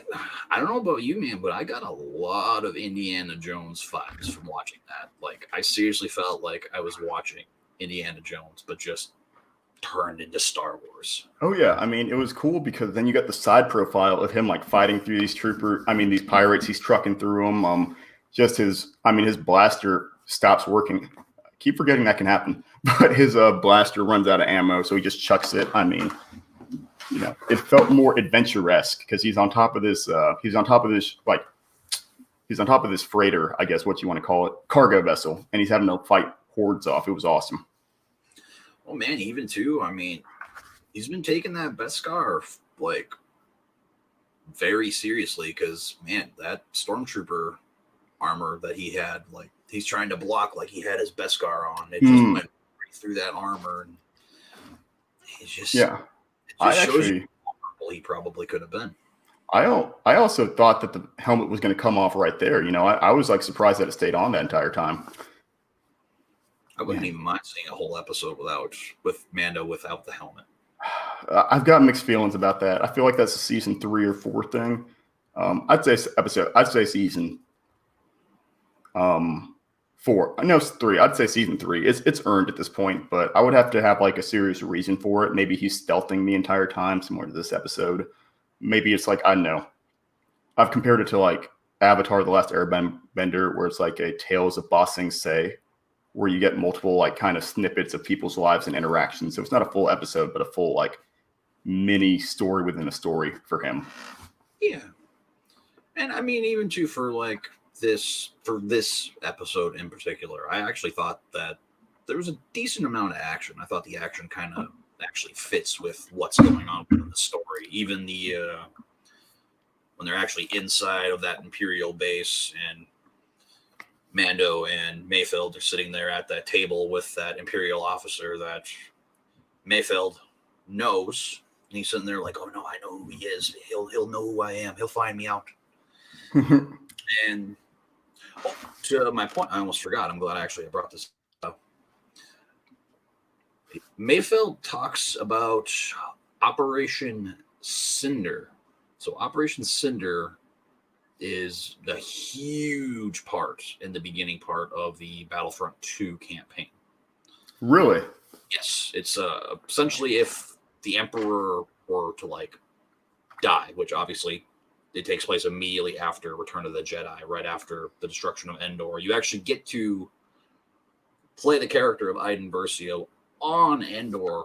don't know about you, man, but I got a lot of Indiana Jones vibes from watching that. Like, I seriously felt like I was watching Indiana Jones, but just turned into Star Wars. Oh yeah, I mean, it was cool because then you got the side profile of him like fighting through these these pirates. He's trucking through them. Just his blaster stops working. I keep forgetting that can happen, but his blaster runs out of ammo, so he just chucks it. I mean, you know, it felt more adventure-esque because he's on top of this freighter, I guess what you want to call it, cargo vessel, and he's having to fight hordes off. It was awesome. Oh man, even too, I mean, he's been taking that Beskar like very seriously because man, that stormtrooper armor that he had, like he's trying to block like he had his Beskar on. It just went right through that armor, and he's just shows you how powerful he probably could have been. I also thought that the helmet was going to come off right there. You know, I was like surprised that it stayed on that entire time. I wouldn't even mind seeing a whole episode with Mando without the helmet. I've got mixed feelings about that. I feel like that's a season 3 or 4 thing. I'd say season 4. No, it's 3. I'd say season 3. It's earned at this point, but I would have to have like a serious reason for it. Maybe he's stealthing the entire time, similar to this episode. Maybe it's like, I don't know. I've compared it to like Avatar: The Last Airbender, where it's like a Tales of Ba Sing Se, where you get multiple like kind of snippets of people's lives and interactions. So it's not a full episode, but a full like mini story within a story for him. Yeah. And I mean, even too for this episode in particular, I actually thought that there was a decent amount of action. I thought the action kind of actually fits with what's going on in the story. Even when they're actually inside of that Imperial base and Mando and Mayfeld are sitting there at that table with that Imperial officer that Mayfeld knows, and he's sitting there like, "Oh no, I know who he is. He'll know who I am. He'll find me out." And to my point, I almost forgot. I'm glad I brought this up. Mayfeld talks about Operation Cinder. So Operation Cinder is the huge part in the beginning part of the Battlefront 2 campaign. Really? Yes, it's essentially if the Emperor were to die, which obviously it takes place immediately after Return of the Jedi, right after the destruction of Endor. You actually get to play the character of Iden Versio on Endor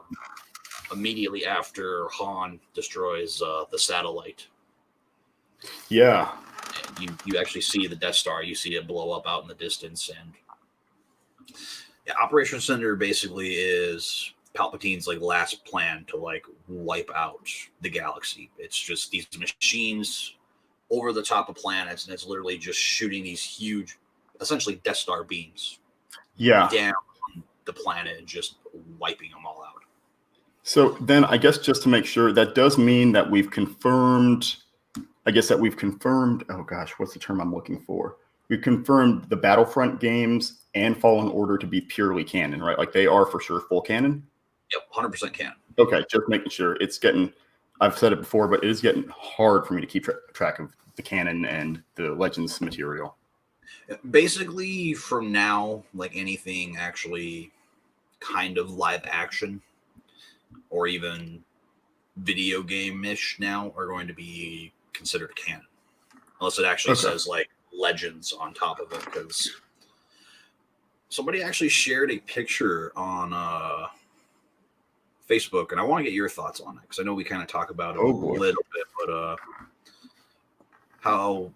immediately after Han destroys the satellite. Yeah. And you actually see the Death Star. You see it blow up out in the distance. And yeah, Operation Cinder basically is Palpatine's last plan to wipe out the galaxy. It's just these machines over the top of planets, and it's literally just shooting these huge, essentially Death Star beams down the planet and just wiping them all out. So then I guess just to make sure, that does mean that we've confirmed, oh gosh, what's the term I'm looking for? We've confirmed the Battlefront games and Fallen Order to be purely canon, right? Like they are for sure full canon? Yep, 100% canon. Okay, just making sure. I've said it before, but it is getting hard for me to keep track of the canon and the Legends material. Basically, from now, anything actually kind of live action or even video game-ish now are going to be considered canon. Unless it actually says Legends on top of it, because somebody actually shared a picture on Facebook, and I want to get your thoughts on it, because I know we kind of talk about it a little bit, but how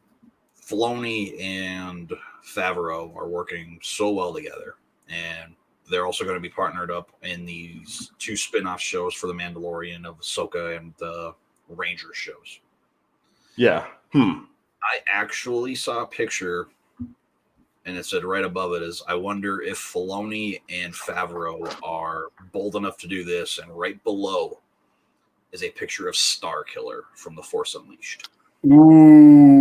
Filoni and Favreau are working so well together, and they're also going to be partnered up in these 2 spin-off shows for the Mandalorian of Ahsoka and the Ranger shows. Yeah. I actually saw a picture, and it said right above it is, I wonder if Filoni and Favreau are bold enough to do this, and right below is a picture of Starkiller from The Force Unleashed. Ooh.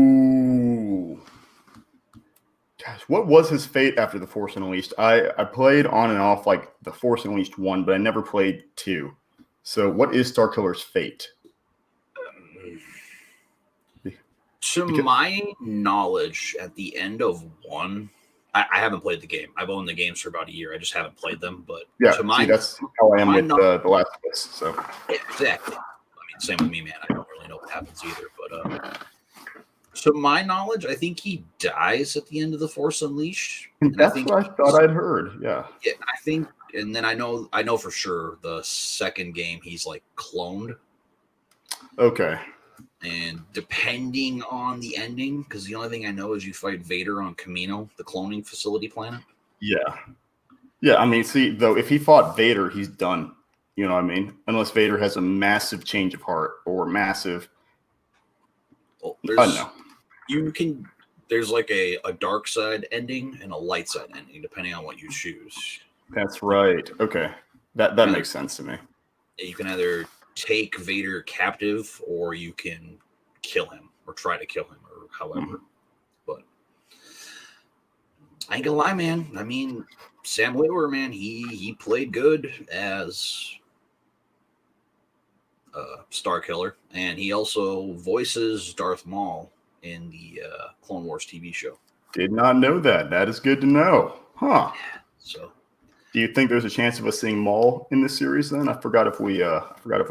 Gosh, what was his fate after The Force Unleashed? I played on and off The Force Unleashed 1, but I never played 2. So what is Starkiller's fate? To my knowledge, at the end of 1, I haven't played the game. I've owned the games for about a year. I just haven't played them. But that's how I am with The Last of Us. So exactly. Same with me, man. I don't really know what happens either. But to my knowledge, I think he dies at the end of The Force Unleashed. And that's what I thought I'd heard. Yeah, I think, and then I know for sure the second game he's cloned. Okay. And depending on the ending, because the only thing I know is you fight Vader on Camino, the cloning facility planet. Yeah. I mean, see, though, if he fought Vader, he's done. You know what I mean? Unless Vader has a massive change of heart or massive. Well, there's a dark side ending and a light side ending, depending on what you choose. That's right. Okay. That makes sense to me. You can either take Vader captive, or you can kill him or try to kill him, or however. But I ain't gonna lie, man. I mean, Sam Witwer, man, he played good as Starkiller, and he also voices Darth Maul in the Clone Wars TV show. Did not know that. That is good to know. Huh. So, do you think there's a chance of us seeing Maul in this series then? I forgot if we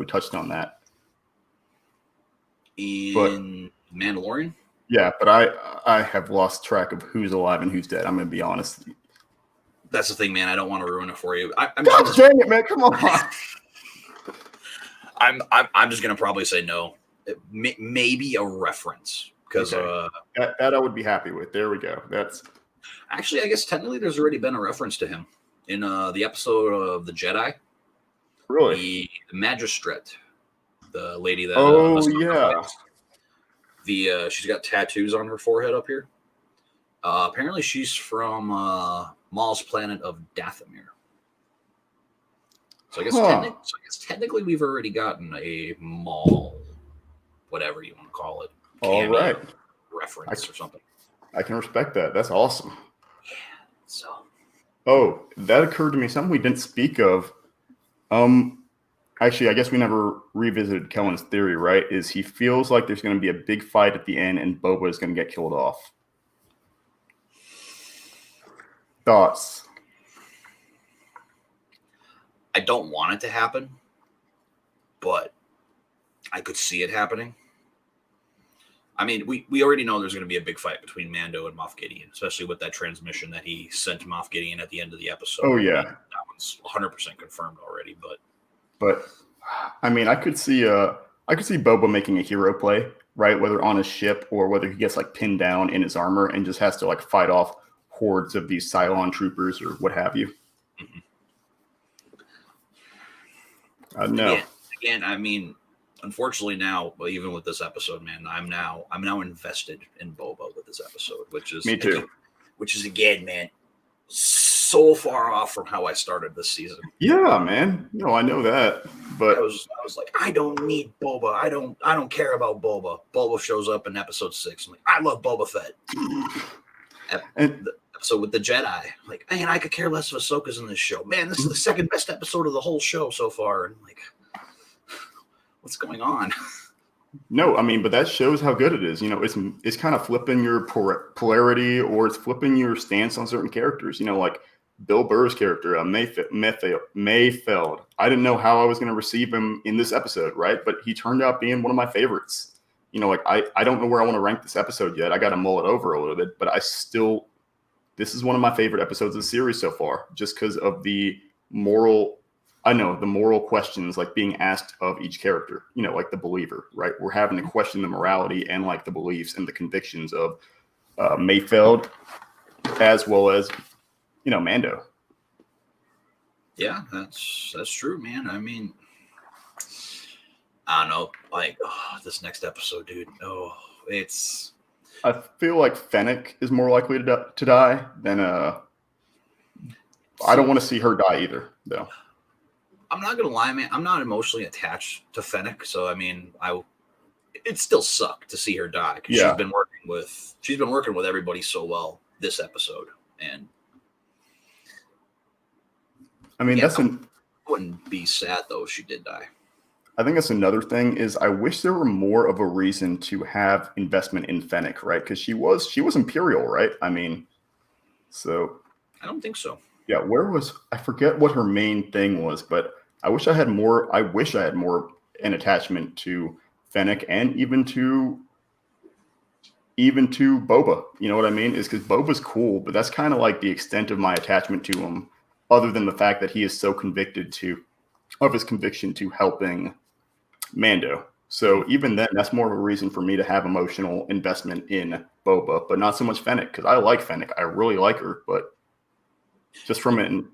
touched on that. In Mandalorian? Yeah, but I have lost track of who's alive and who's dead. I'm going to be honest. That's the thing, man. I don't want to ruin it for you. God dang it, man. Come on. I'm just going to probably say no. Maybe a reference. Because that I would be happy with. There we go. That's actually, I guess technically there's already been a reference to him in the episode of the Jedi. Really? The Magistrate, the lady that. She's got tattoos on her forehead up here. Apparently, she's from Maul's planet of Dathomir. So I guess technically we've already gotten a Maul, whatever you want to call it. All right. Reference or something. I can respect that. That's awesome. So. Oh, that occurred to me. Something we didn't speak of. Actually, I guess we never revisited Kellen's theory, right? Is he feels like there's going to be a big fight at the end and Boba is going to get killed off. Thoughts? I don't want it to happen, but I could see it happening. I mean, we already know there's going to be a big fight between Mando and Moff Gideon, especially with that transmission that he sent to Moff Gideon at the end of the episode. Oh, yeah. I mean, that one's 100% confirmed already, But I mean, I could see Boba making a hero play, right? Whether on his ship or whether he gets like pinned down in his armor and just has to like fight off hordes of these Cylon troopers or what have you. Mm-hmm. No. Again, I mean, unfortunately now, but even with this episode, man, I'm now invested in Boba with this episode, which is me too. Which is again, man, so far off from how I started this season. Yeah, man. No, I know that, but I was like, I don't need Boba. I don't care about Boba. Boba shows up in episode 6. I'm like, I love Boba Fett. And the episode with the Jedi, like, man, I could care less if Ahsoka's in this show. Man, this is the second best episode of the whole show so far. And like, what's going on? No, I mean, but that shows how good it is. You know, it's kind of flipping your polarity, or it's flipping your stance on certain characters. You know, like Bill Burr's character, Mayfeld. I didn't know how I was going to receive him in this episode, right? But he turned out being one of my favorites. You know, like I don't know where I want to rank this episode yet. I got to mull it over a little bit, but this is one of my favorite episodes of the series so far, just because of the moral questions like being asked of each character, you know, like the believer, right? We're having to question the morality and like the beliefs and the convictions of Mayfeld, as well as, you know, Mando. Yeah, that's true, man. I mean, I don't know, like this next episode, dude. I feel like Fennick is more likely to die than I don't want to see her die either, though. I'm not gonna lie, man. I'm not emotionally attached to Fennick, so I mean, it still sucked to see her die because she's been working with everybody so well this episode, and I mean, I wouldn't be sad though if she did die. I think that's another thing is I wish there were more of a reason to have investment in Fennick, right? Because she was Imperial, right? I mean, so I don't think so. Yeah, I forget what her main thing was, but I wish I had more an attachment to Fennick and even to Boba. You know what I mean? Is because Boba's cool, but that's kind of like the extent of my attachment to him, other than the fact that he is so convicted of his conviction to helping Mando. So even then, that's more of a reason for me to have emotional investment in Boba, but not so much Fennick, because I like Fennick. I really like her, but just from an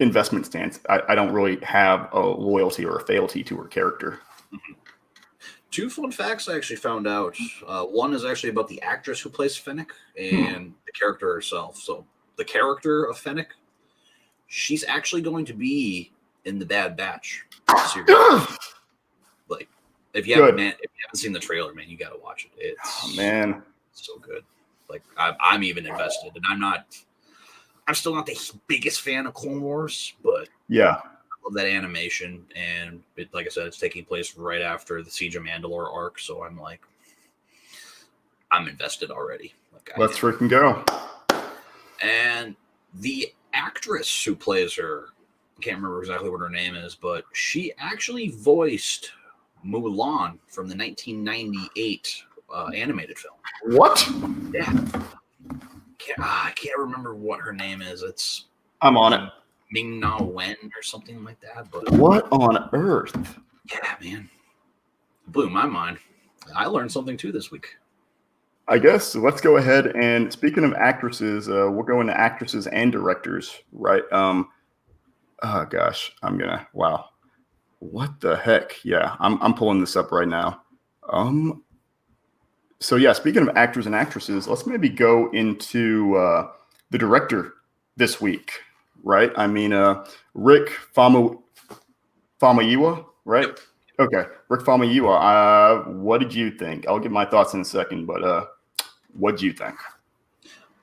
investment stance, I don't really have a loyalty or a fealty to her character. Mm-hmm. 2 fun facts I actually found out. One is actually about the actress who plays Fennick and the character herself. So the character of Fennick, she's actually going to be in the Bad Batch series. Like, if you haven't seen the trailer, man, you got to watch it. It's so good. Like, I'm even invested, and I'm still not the biggest fan of Clone Wars, but yeah, I love that animation, and like I said, it's taking place right after the Siege of Mandalore arc, so I'm invested already. Let's freaking go. And the actress who plays her, I can't remember exactly what her name is, but she actually voiced Mulan from the 1998 animated film. What? Yeah. I can't remember what her name is. I'm on it. Ming Na Wen or something like that. But what on earth? Yeah, man. Blew my mind. I learned something too this week. I guess let's go ahead and speaking of actresses, we'll go into actresses and directors, right? Oh gosh, wow. What the heck? Yeah, I'm pulling this up right now. So yeah, speaking of actors and actresses, let's maybe go into the director this week, right? I mean, Rick Famuyiwa, right? Yep. Okay, Rick Famuyiwa. What did you think? I'll give my thoughts in a second, but what did you think?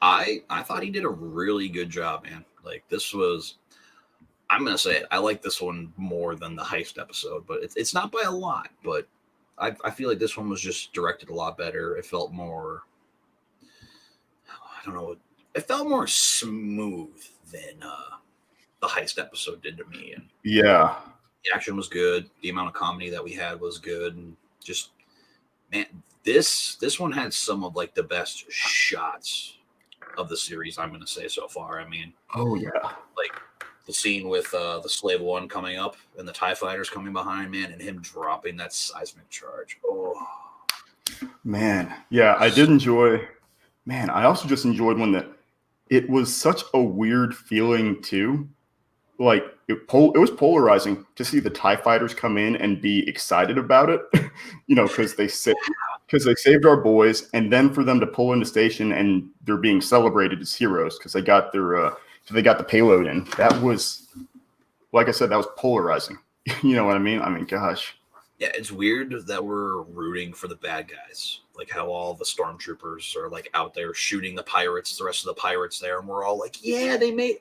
I thought he did a really good job, man. Like this was, I'm gonna say it. I like this one more than the heist episode, but it's not by a lot. But I feel like this one was just directed a lot better. It felt more, I don't know, it felt more smooth than the heist episode did to me. And Yeah. the action was good. The amount of comedy that we had was good, and just man, this one had some of like the best shots of the series. I'm gonna say so far. I mean, Oh yeah. like the scene with the Slave One coming up and the TIE fighters coming behind, man, and him dropping that seismic charge. Oh, Man. Yeah, I did enjoy. Man, I also just enjoyed when it was such a weird feeling too. Like it was polarizing to see the TIE fighters come in and be excited about it, because they saved our boys, and then for them to pull into station and they're being celebrated as heroes because they got the payload in. That was, like I said, that was polarizing. You know what I mean? I mean, gosh. yeah, it's weird that we're rooting for the bad guys. Like how all the stormtroopers are like out there shooting the pirates, the rest of the pirates there, and we're all like, yeah, they made.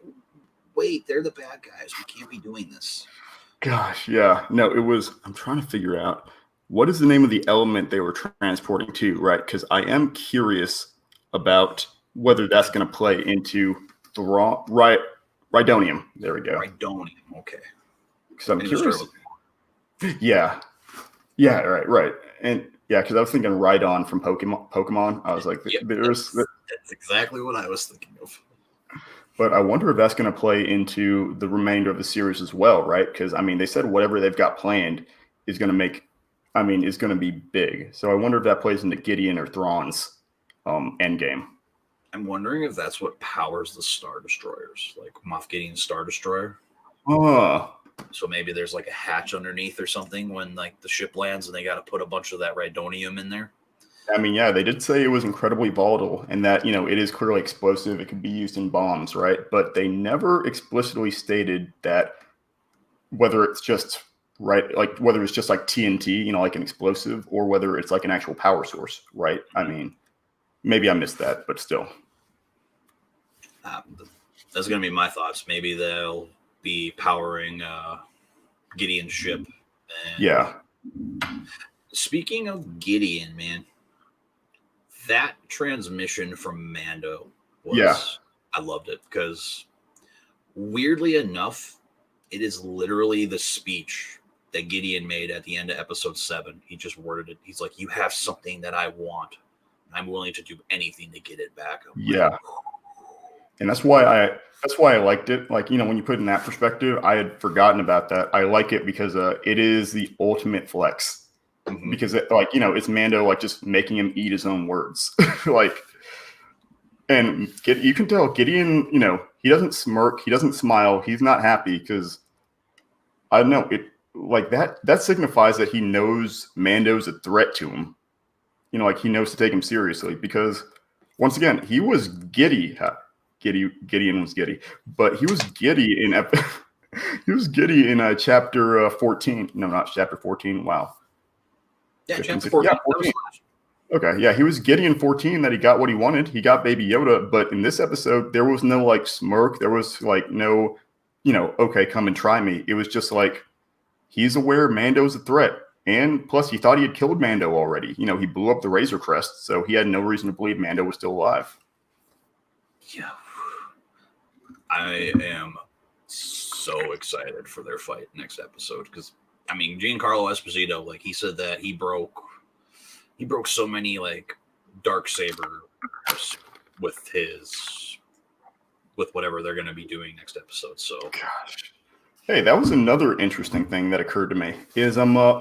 Wait, they're the bad guys. We can't be doing this. Gosh, yeah. No, it was. I'm trying to figure out what is the name of the element they were transporting to, right? Because I am curious about whether that's going to play into the Rhydonium. There we go. Rhydonium, okay. Because I'm curious. Yeah. Yeah, right. And yeah, because I was thinking Rhydon from Pokemon. I was like, that's exactly what I was thinking of. But I wonder if that's going to play into the remainder of the series as well, right? Because, I mean, they said whatever they've got planned is going to be big. So I wonder if that plays into Gideon or Thrawn's endgame. I'm wondering if that's what powers the Star Destroyers, like Moff Gideon's Star Destroyer. So maybe there's like a hatch underneath or something when like the ship lands and they got to put a bunch of that Rhydonium in there. I mean, yeah, they did say it was incredibly volatile and that, it is clearly explosive. It could be used in bombs, right? But they never explicitly stated that whether it's just whether it's just like TNT, like an explosive, or whether it's like an actual power source, right? I mean, maybe I missed that, but still. That's going to be my thoughts. Maybe they'll be powering Gideon's ship. And yeah. Speaking of Gideon, man, that transmission from Mando was, I loved it because weirdly enough, it is literally the speech that Gideon made at the end of episode 7. He just worded it. He's like, you have something that I want. I'm willing to do anything to get it back. And that's why I liked it. Like, when you put it in that perspective, I had forgotten about that. I like it because it is the ultimate flex. Mm-hmm. Because it's Mando just making him eat his own words. And you can tell Gideon, he doesn't smirk, he doesn't smile, he's not happy because I don't know, that signifies that he knows Mando's a threat to him. He knows to take him seriously because once again, he was giddy. Gideon was giddy, but he was giddy in chapter 14. No, not chapter 14. Wow. Yeah, chapter 14. Yeah, 14. Okay, yeah, he was giddy in 14 that he got what he wanted. He got Baby Yoda, but in this episode, there was no smirk. There was no, okay, come and try me. It was just he's aware Mando's a threat. And plus, he thought he had killed Mando already. He blew up the Razor Crest, so he had no reason to believe Mando was still alive. Yeah. I am so excited for their fight next episode because Giancarlo Esposito, he said that he broke so many Darksaber with whatever they're going to be doing next episode. So, gosh, hey, that was another interesting thing that occurred to me. Is I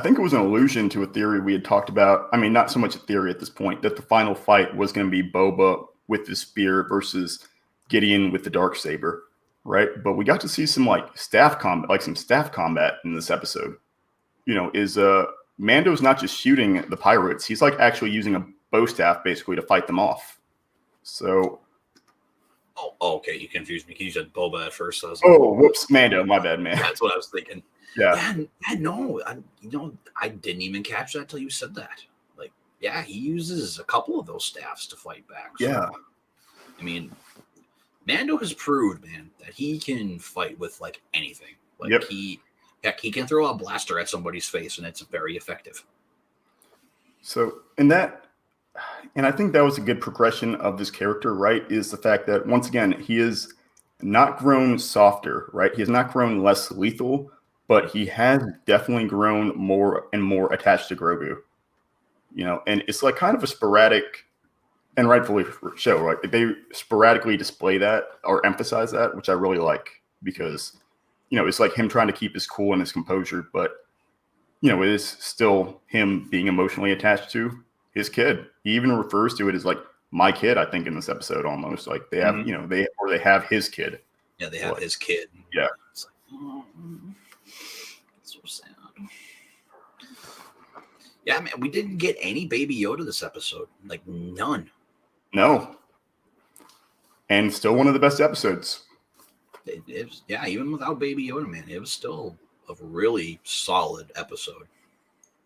think it was an allusion to a theory we had talked about. I mean, not so much a theory at this point, that the final fight was going to be Boba with the spear versus Gideon with the Darksaber, right? But we got to see some staff combat in this episode. Is Mando's not just shooting the pirates; he's actually using a bow staff basically to fight them off. So. Oh, okay. You confused me. You said Boba at first. So I was whoops, Mando. My bad, man. That's what I was thinking. Yeah, no. I didn't even catch that till you said that. yeah, he uses a couple of those staffs to fight back. So, Yeah. I mean, Mando has proved, man, that he can fight with like anything. Like Yep. he can throw a blaster at somebody's face, and it's very effective. So, and I think that was a good progression of this character, right? Is the fact that once again, he is not grown softer, right? He has not grown less lethal, but he has definitely grown more and more attached to Grogu. And it's like kind of a sporadic, and rightfully so, right? They sporadically display that or emphasize that, which I really like because, it's like him trying to keep his cool and his composure, but it is still him being emotionally attached to his kid. He even refers to it as like my kid, I think, in this episode almost. Like they have, they have his kid. Yeah, they have his kid. Yeah. It's like, oh, it's so sad. Yeah, man, we didn't get any Baby Yoda this episode. Like none. No. And still one of the best episodes. It was, yeah, even without Baby Yoda, man, it was still a really solid episode.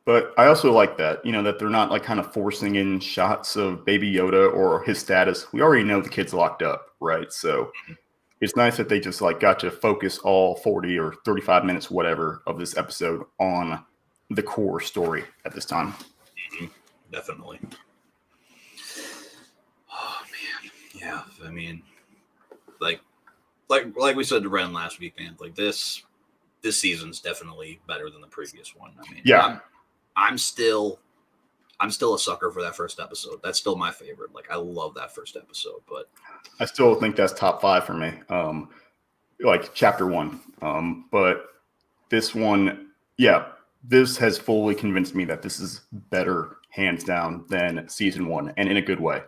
But I also like that, that they're not like kind of forcing in shots of Baby Yoda or his status. We already know the kid's locked up, right? So it's nice that they just like got to focus all 40 or 35 minutes, whatever, of this episode on the core story at this time. Mm-hmm. Definitely. Oh man, yeah. I mean, like we said to Ren last week, man. Like this season's definitely better than the previous one. I mean, yeah. I'm still a sucker for that first episode. That's still my favorite. Like I love that first episode, but I still think that's top 5 for me. Like chapter 1. But this one, yeah, this has fully convinced me that this is better, hands down, than season 1, and in a good way.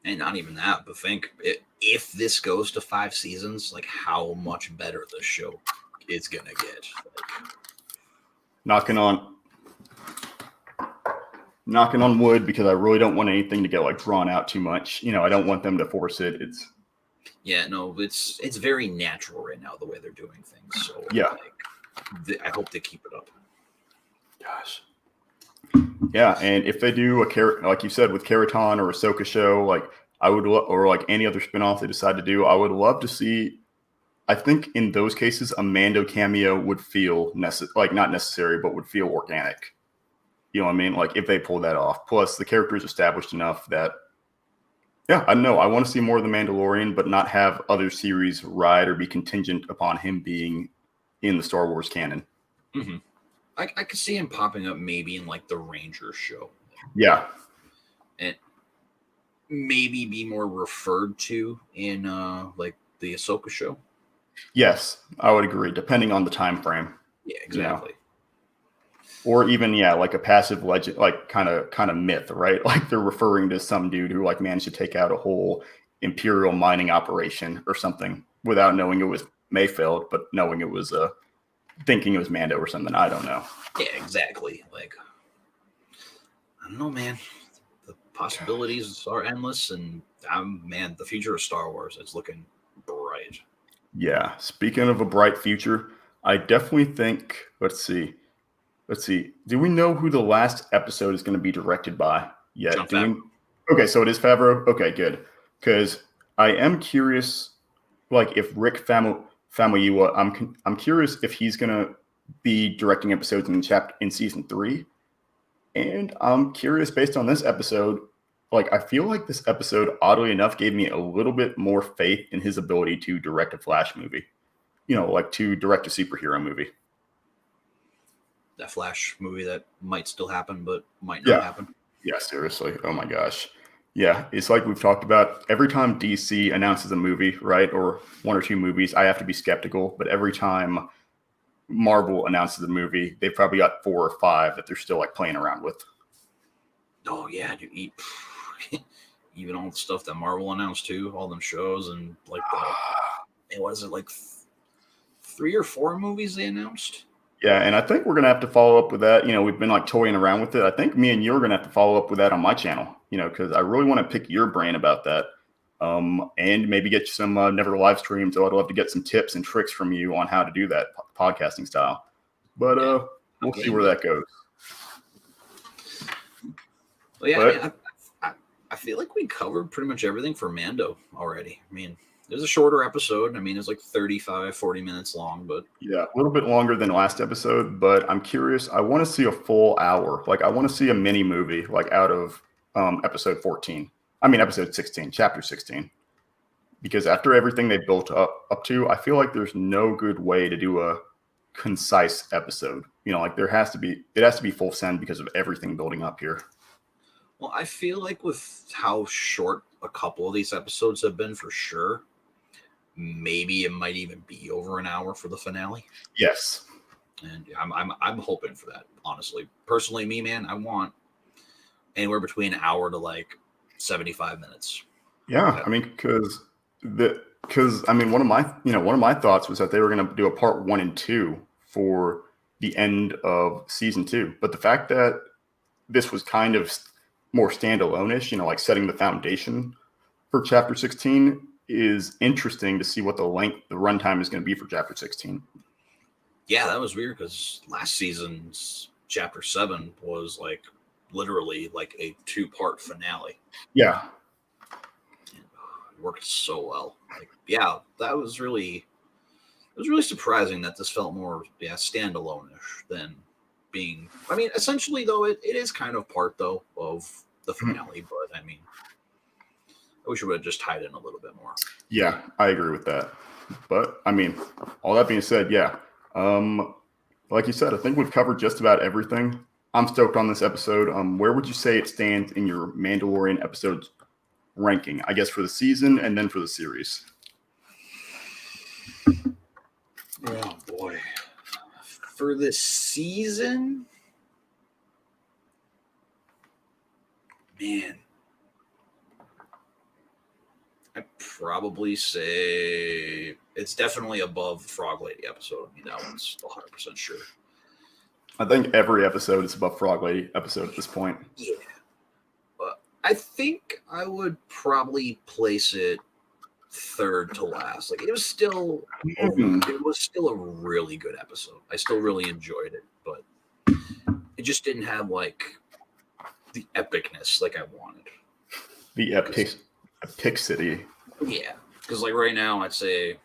And not even that, but think if this goes to 5 seasons, like how much better the show is gonna get. Like, knocking on wood, because I really don't want anything to get like drawn out too much. I don't want them to force it. It's very natural right now the way they're doing things. So yeah, I hope they keep it up. Gosh. Yeah, and if they do like you said with Keraton or Ahsoka show, like I would or like any other spinoff they decide to do, I would love to see. I think in those cases, a Mando cameo would feel not necessary, but would feel organic. You know what I mean? Like if they pull that off. Plus, the character is established enough that, yeah, I know I want to see more of the Mandalorian, but not have other series ride or be contingent upon him being in the Star Wars canon. Mm-hmm. I could see him popping up maybe in like the Rangers show. Yeah. And maybe be more referred to in like the Ahsoka show. Yes, I would agree, depending on the time frame. Yeah, exactly. Or even, like a passive legend, like kind of myth, right? Like they're referring to some dude who like managed to take out a whole Imperial mining operation or something without knowing it was Mayfeld, but knowing it was thinking it was Mando or something. I don't know. Yeah, exactly. Like, I don't know, man. The possibilities are endless, and the future of Star Wars, it's looking bright. Yeah. Speaking of a bright future, I definitely think, let's see. Do we know who the last episode is going to be directed by yet? Okay, so it is Favreau. Okay, good. Because I am curious, like if Rick Famuyiwa, I'm curious if he's going to be directing episodes in season 3. And I'm curious, based on this episode, like I feel like this episode, oddly enough, gave me a little bit more faith in his ability to direct a Flash movie. Like to direct a superhero movie. That Flash movie that might still happen, but might not happen. Yeah, seriously. Oh my gosh. Yeah, it's like we've talked about. Every time DC announces a movie, right, or 1 or 2 movies, I have to be skeptical. But every time Marvel announces a movie, they've probably got 4 or 5 that they're still like playing around with. Oh yeah, dude. Even all the stuff that Marvel announced too, all them shows and like what is it, like 3 or 4 movies they announced? Yeah, and I think we're gonna have to follow up with that. We've been like toying around with it. I think me and you are gonna have to follow up with that on my channel. Because I really want to pick your brain about that, and maybe get you some never live streams. So I'd love to get some tips and tricks from you on how to do that podcasting style. But we'll see where that goes. Well, yeah, But I feel like we covered pretty much everything for Mando already. I mean, it was a shorter episode. I mean, it was like 35, 40 minutes long, but yeah, a little bit longer than last episode, but I'm curious. I want to see a full hour. Like, I want to see a mini movie, like out of episode 14. I mean, episode 16, chapter 16. Because after everything they built up to, I feel like there's no good way to do a concise episode. You know, like it has to be full send because of everything building up here. well, I feel like with how short a couple of these episodes have been, for sure, maybe it might even be over an hour for the finale. Yes. And I'm hoping for that, honestly. Personally, me, man, I want anywhere between an hour to like 75 minutes. Yeah, I mean, because I mean, one of my thoughts was that they were going to do a part 1 and 2 for the end of season 2, but the fact that this was kind of more standalone-ish, you know, like setting the foundation for chapter 16 is interesting to see what the runtime is going to be for chapter 16. Yeah, that was weird because last season's chapter 7 was like literally like a 2-part finale. Yeah. It worked so well. Like, yeah, it was really surprising that this felt more standalone-ish than being. I mean, essentially though, it is kind of part though of the finale, but I mean, I wish it would have just tied in a little bit more. Yeah, I agree with that. But I mean, all that being said, yeah. Like you said, I think we've covered just about everything. I'm stoked on this episode. Where would you say it stands in your Mandalorian episodes ranking? I guess for the season and then for the series. Oh boy. For the season, man, I'd probably say it's definitely above the Frog Lady episode. I mean, that one's 100% sure. I think every episode is above Frog Lady episode at this point. Yeah. I think I would probably place it third to last. Like, it was still a really good episode. I still really enjoyed it, but it just didn't have like the epicness like I wanted. The epicity. Yeah, because like right now, I'd say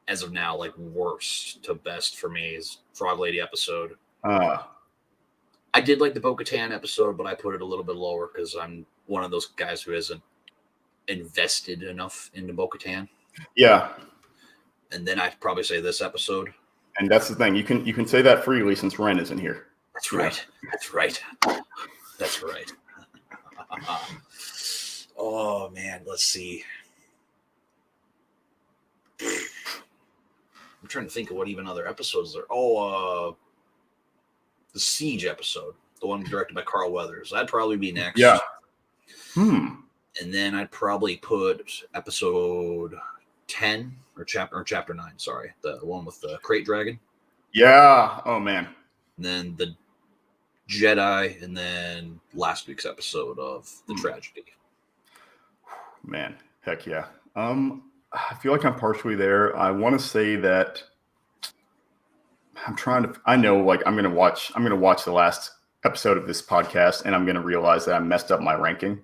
as of now, like worst to best for me is Frog Lady episode. I did like the Bo-Katan episode, but I put it a little bit lower because I'm one of those guys who hasn't invested enough into Bo-Katan. Yeah. And then I'd probably say this episode. And that's the thing. You can say that freely since Ren isn't here. That's right. Yeah. That's right. Oh man, let's see. I'm trying to think of what even other episodes there. Oh, the Siege episode, the one directed by Carl Weathers. That'd probably be next. Yeah. And then I'd probably put episode 10 or chapter 9. Sorry, the one with the crate dragon. Yeah. Oh man. And then the Jedi, and then last week's episode of the tragedy. Man, heck yeah. I feel like I'm partially there. I want to say that I know like I'm going to watch the last episode of this podcast and I'm going to realize that I messed up my ranking,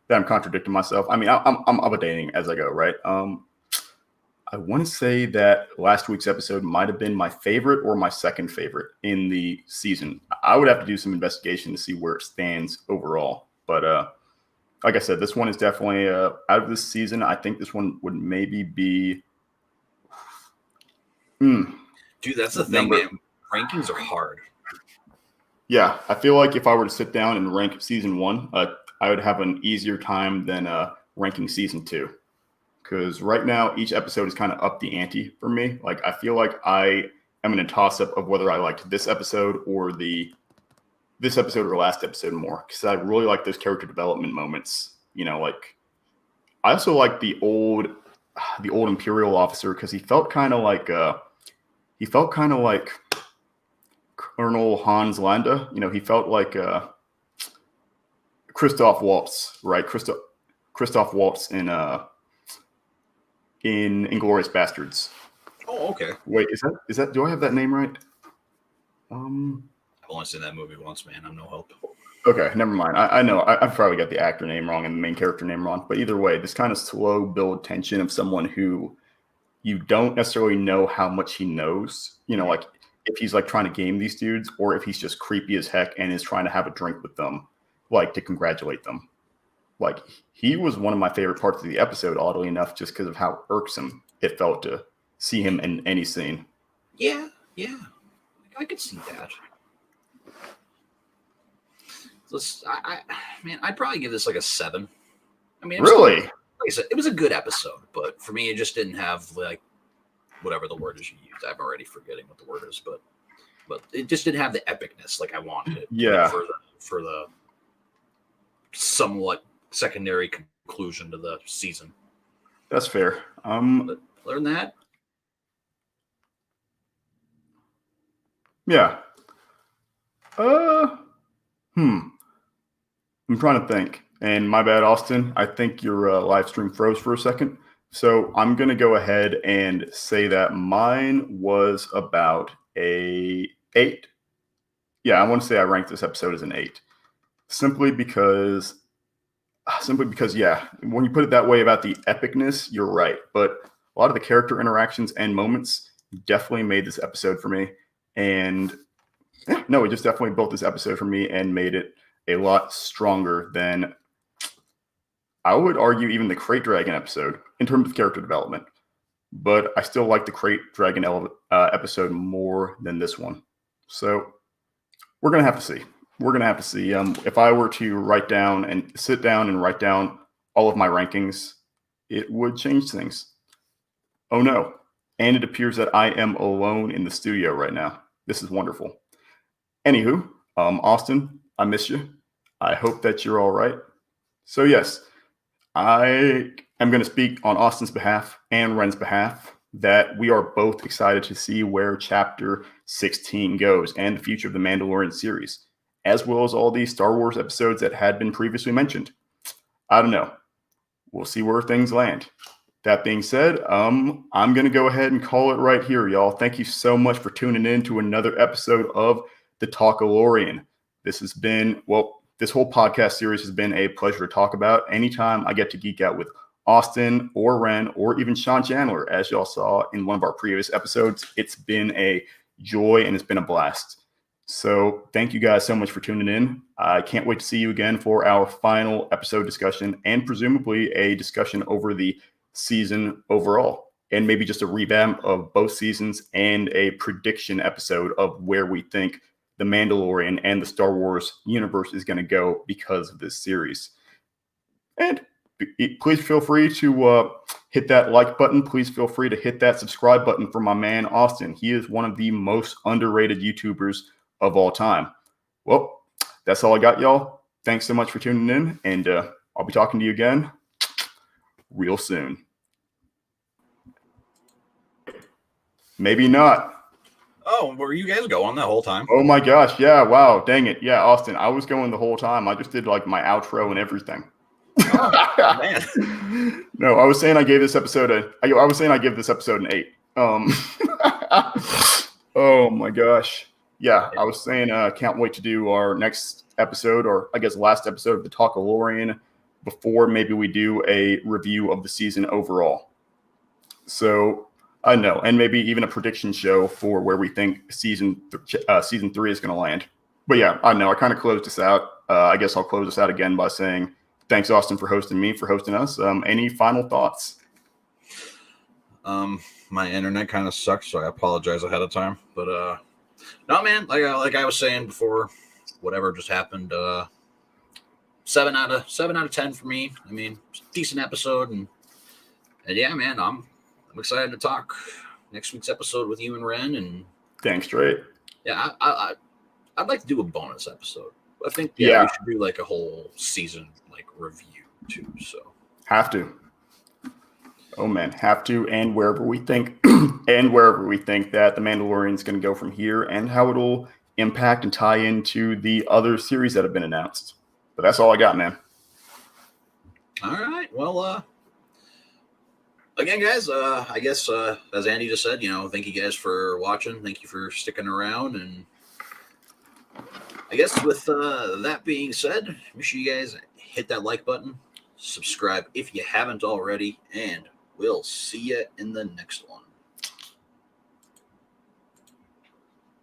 that I'm contradicting myself. I mean, I'm updating as I go, right? I want to say that last week's episode might have been my favorite or my second favorite in the season. I would have to do some investigation to see where it stands overall. But like I said, this one is definitely out of this season. I think this one would maybe be. Dude, that's the thing, man. Rankings are hard. Yeah, I feel like if I were to sit down and rank season 1, I would have an easier time than ranking season 2. Because right now, each episode is kind of up the ante for me. Like, I feel like I am in a toss-up of whether I liked this episode or last episode more. Because I really like those character development moments. You know, like, I also like the old Imperial officer because he felt kind of like Colonel Hans Landa. You know, he felt like Christoph Waltz, right? Christoph Waltz in Inglourious Bastards. Oh, okay. Wait, is that? Do I have that name right? I've only seen that movie once, man. I'm no help. Okay, never mind. I know. I've probably got the actor name wrong and the main character name wrong. But either way, this kind of slow build tension of someone who you don't necessarily know how much he knows. Like if he's like trying to game these dudes or if he's just creepy as heck and is trying to have a drink with them, like to congratulate them. Like he was one of my favorite parts of the episode, oddly enough, just because of how irksome it felt to see him in any scene. Yeah. I could see that. Man, I'd probably give this like a 7. I mean, Really? Like I said, it was a good episode, but for me, it just didn't have like whatever the word is you use. I'm already forgetting what the word is, but it just didn't have the epicness like I wanted it. Yeah. Like, for the somewhat secondary conclusion to the season. That's fair. But other than that, yeah. I'm trying to think. And my bad, Austin. I think your live stream froze for a second. So I'm going to go ahead and say that mine was about a 8. Yeah, I want to say I ranked this episode as an 8. Simply because, yeah, when you put it that way about the epicness, you're right. But a lot of the character interactions and moments definitely made this episode for me. And no, it just definitely built this episode for me and made it a lot stronger than, I would argue, even the Crate Dragon episode in terms of character development. But I still like the Crate Dragon episode more than this one. So we're going to have to see. We're going to have to see. If I were to sit down and write down all of my rankings, it would change things. Oh no. And it appears that I am alone in the studio right now. This is wonderful. Anywho, Austin, I miss you. I hope that you're all right. So yes, I am going to speak on Austin's behalf and Ren's behalf that we are both excited to see where Chapter 16 goes and the future of the Mandalorian series, as well as all these Star Wars episodes that had been previously mentioned. I don't know. We'll see where things land. That being said, I'm going to go ahead and call it right here, y'all. Thank you so much for tuning in to another episode of the Talkalorian. This whole podcast series has been a pleasure to talk about. Anytime I get to geek out with Austin or Ren or even Sean Chandler, as y'all saw in one of our previous episodes, it's been a joy and it's been a blast. So thank you guys so much for tuning in. I can't wait to see you again for our final episode discussion and presumably a discussion over the season overall, and maybe just a revamp of both seasons and a prediction episode of where we think the Mandalorian and the Star Wars universe is going to go because of this series. And please feel free to hit that like button. Please feel free to hit that subscribe button for my man, Austin. He is one of the most underrated YouTubers of all time. Well, that's all I got, y'all. Thanks so much for tuning in, and I'll be talking to you again real soon. Maybe not. oh, were you guys going the whole time? Oh my gosh, yeah, wow, dang it. Yeah, Austin, I was going the whole time. I just did like my outro and everything. Oh, man. No, I was saying I gave this episode an 8. Oh my gosh. Yeah, I was saying can't wait to do our next episode, or I guess last episode of the Talkalorian, before maybe we do a review of the season overall. So I know, and maybe even a prediction show for where we think season 3 is going to land. But yeah, I know I kind of closed this out. I guess I'll close this out again by saying thanks, Austin, for hosting us. Any final thoughts? My internet kind of sucks, so I apologize ahead of time. But no, man, like I was saying before, whatever just happened. 7 out of 10 for me. I mean, decent episode, and yeah, man, I'm excited to talk next week's episode with you and Ren. And thanks, Trey. Yeah, I'd like to do a bonus episode. I think we should do like a whole season like review too. So have to. Oh man, have to, and wherever we think that the Mandalorian is going to go from here, and how it'll impact and tie into the other series that have been announced. But that's all I got, man. All right. Well, again, guys, I guess as Andy just said, thank you guys for watching. Thank you for sticking around, and I guess with that being said, make sure you guys hit that like button, subscribe if you haven't already, and we'll see you in the next one.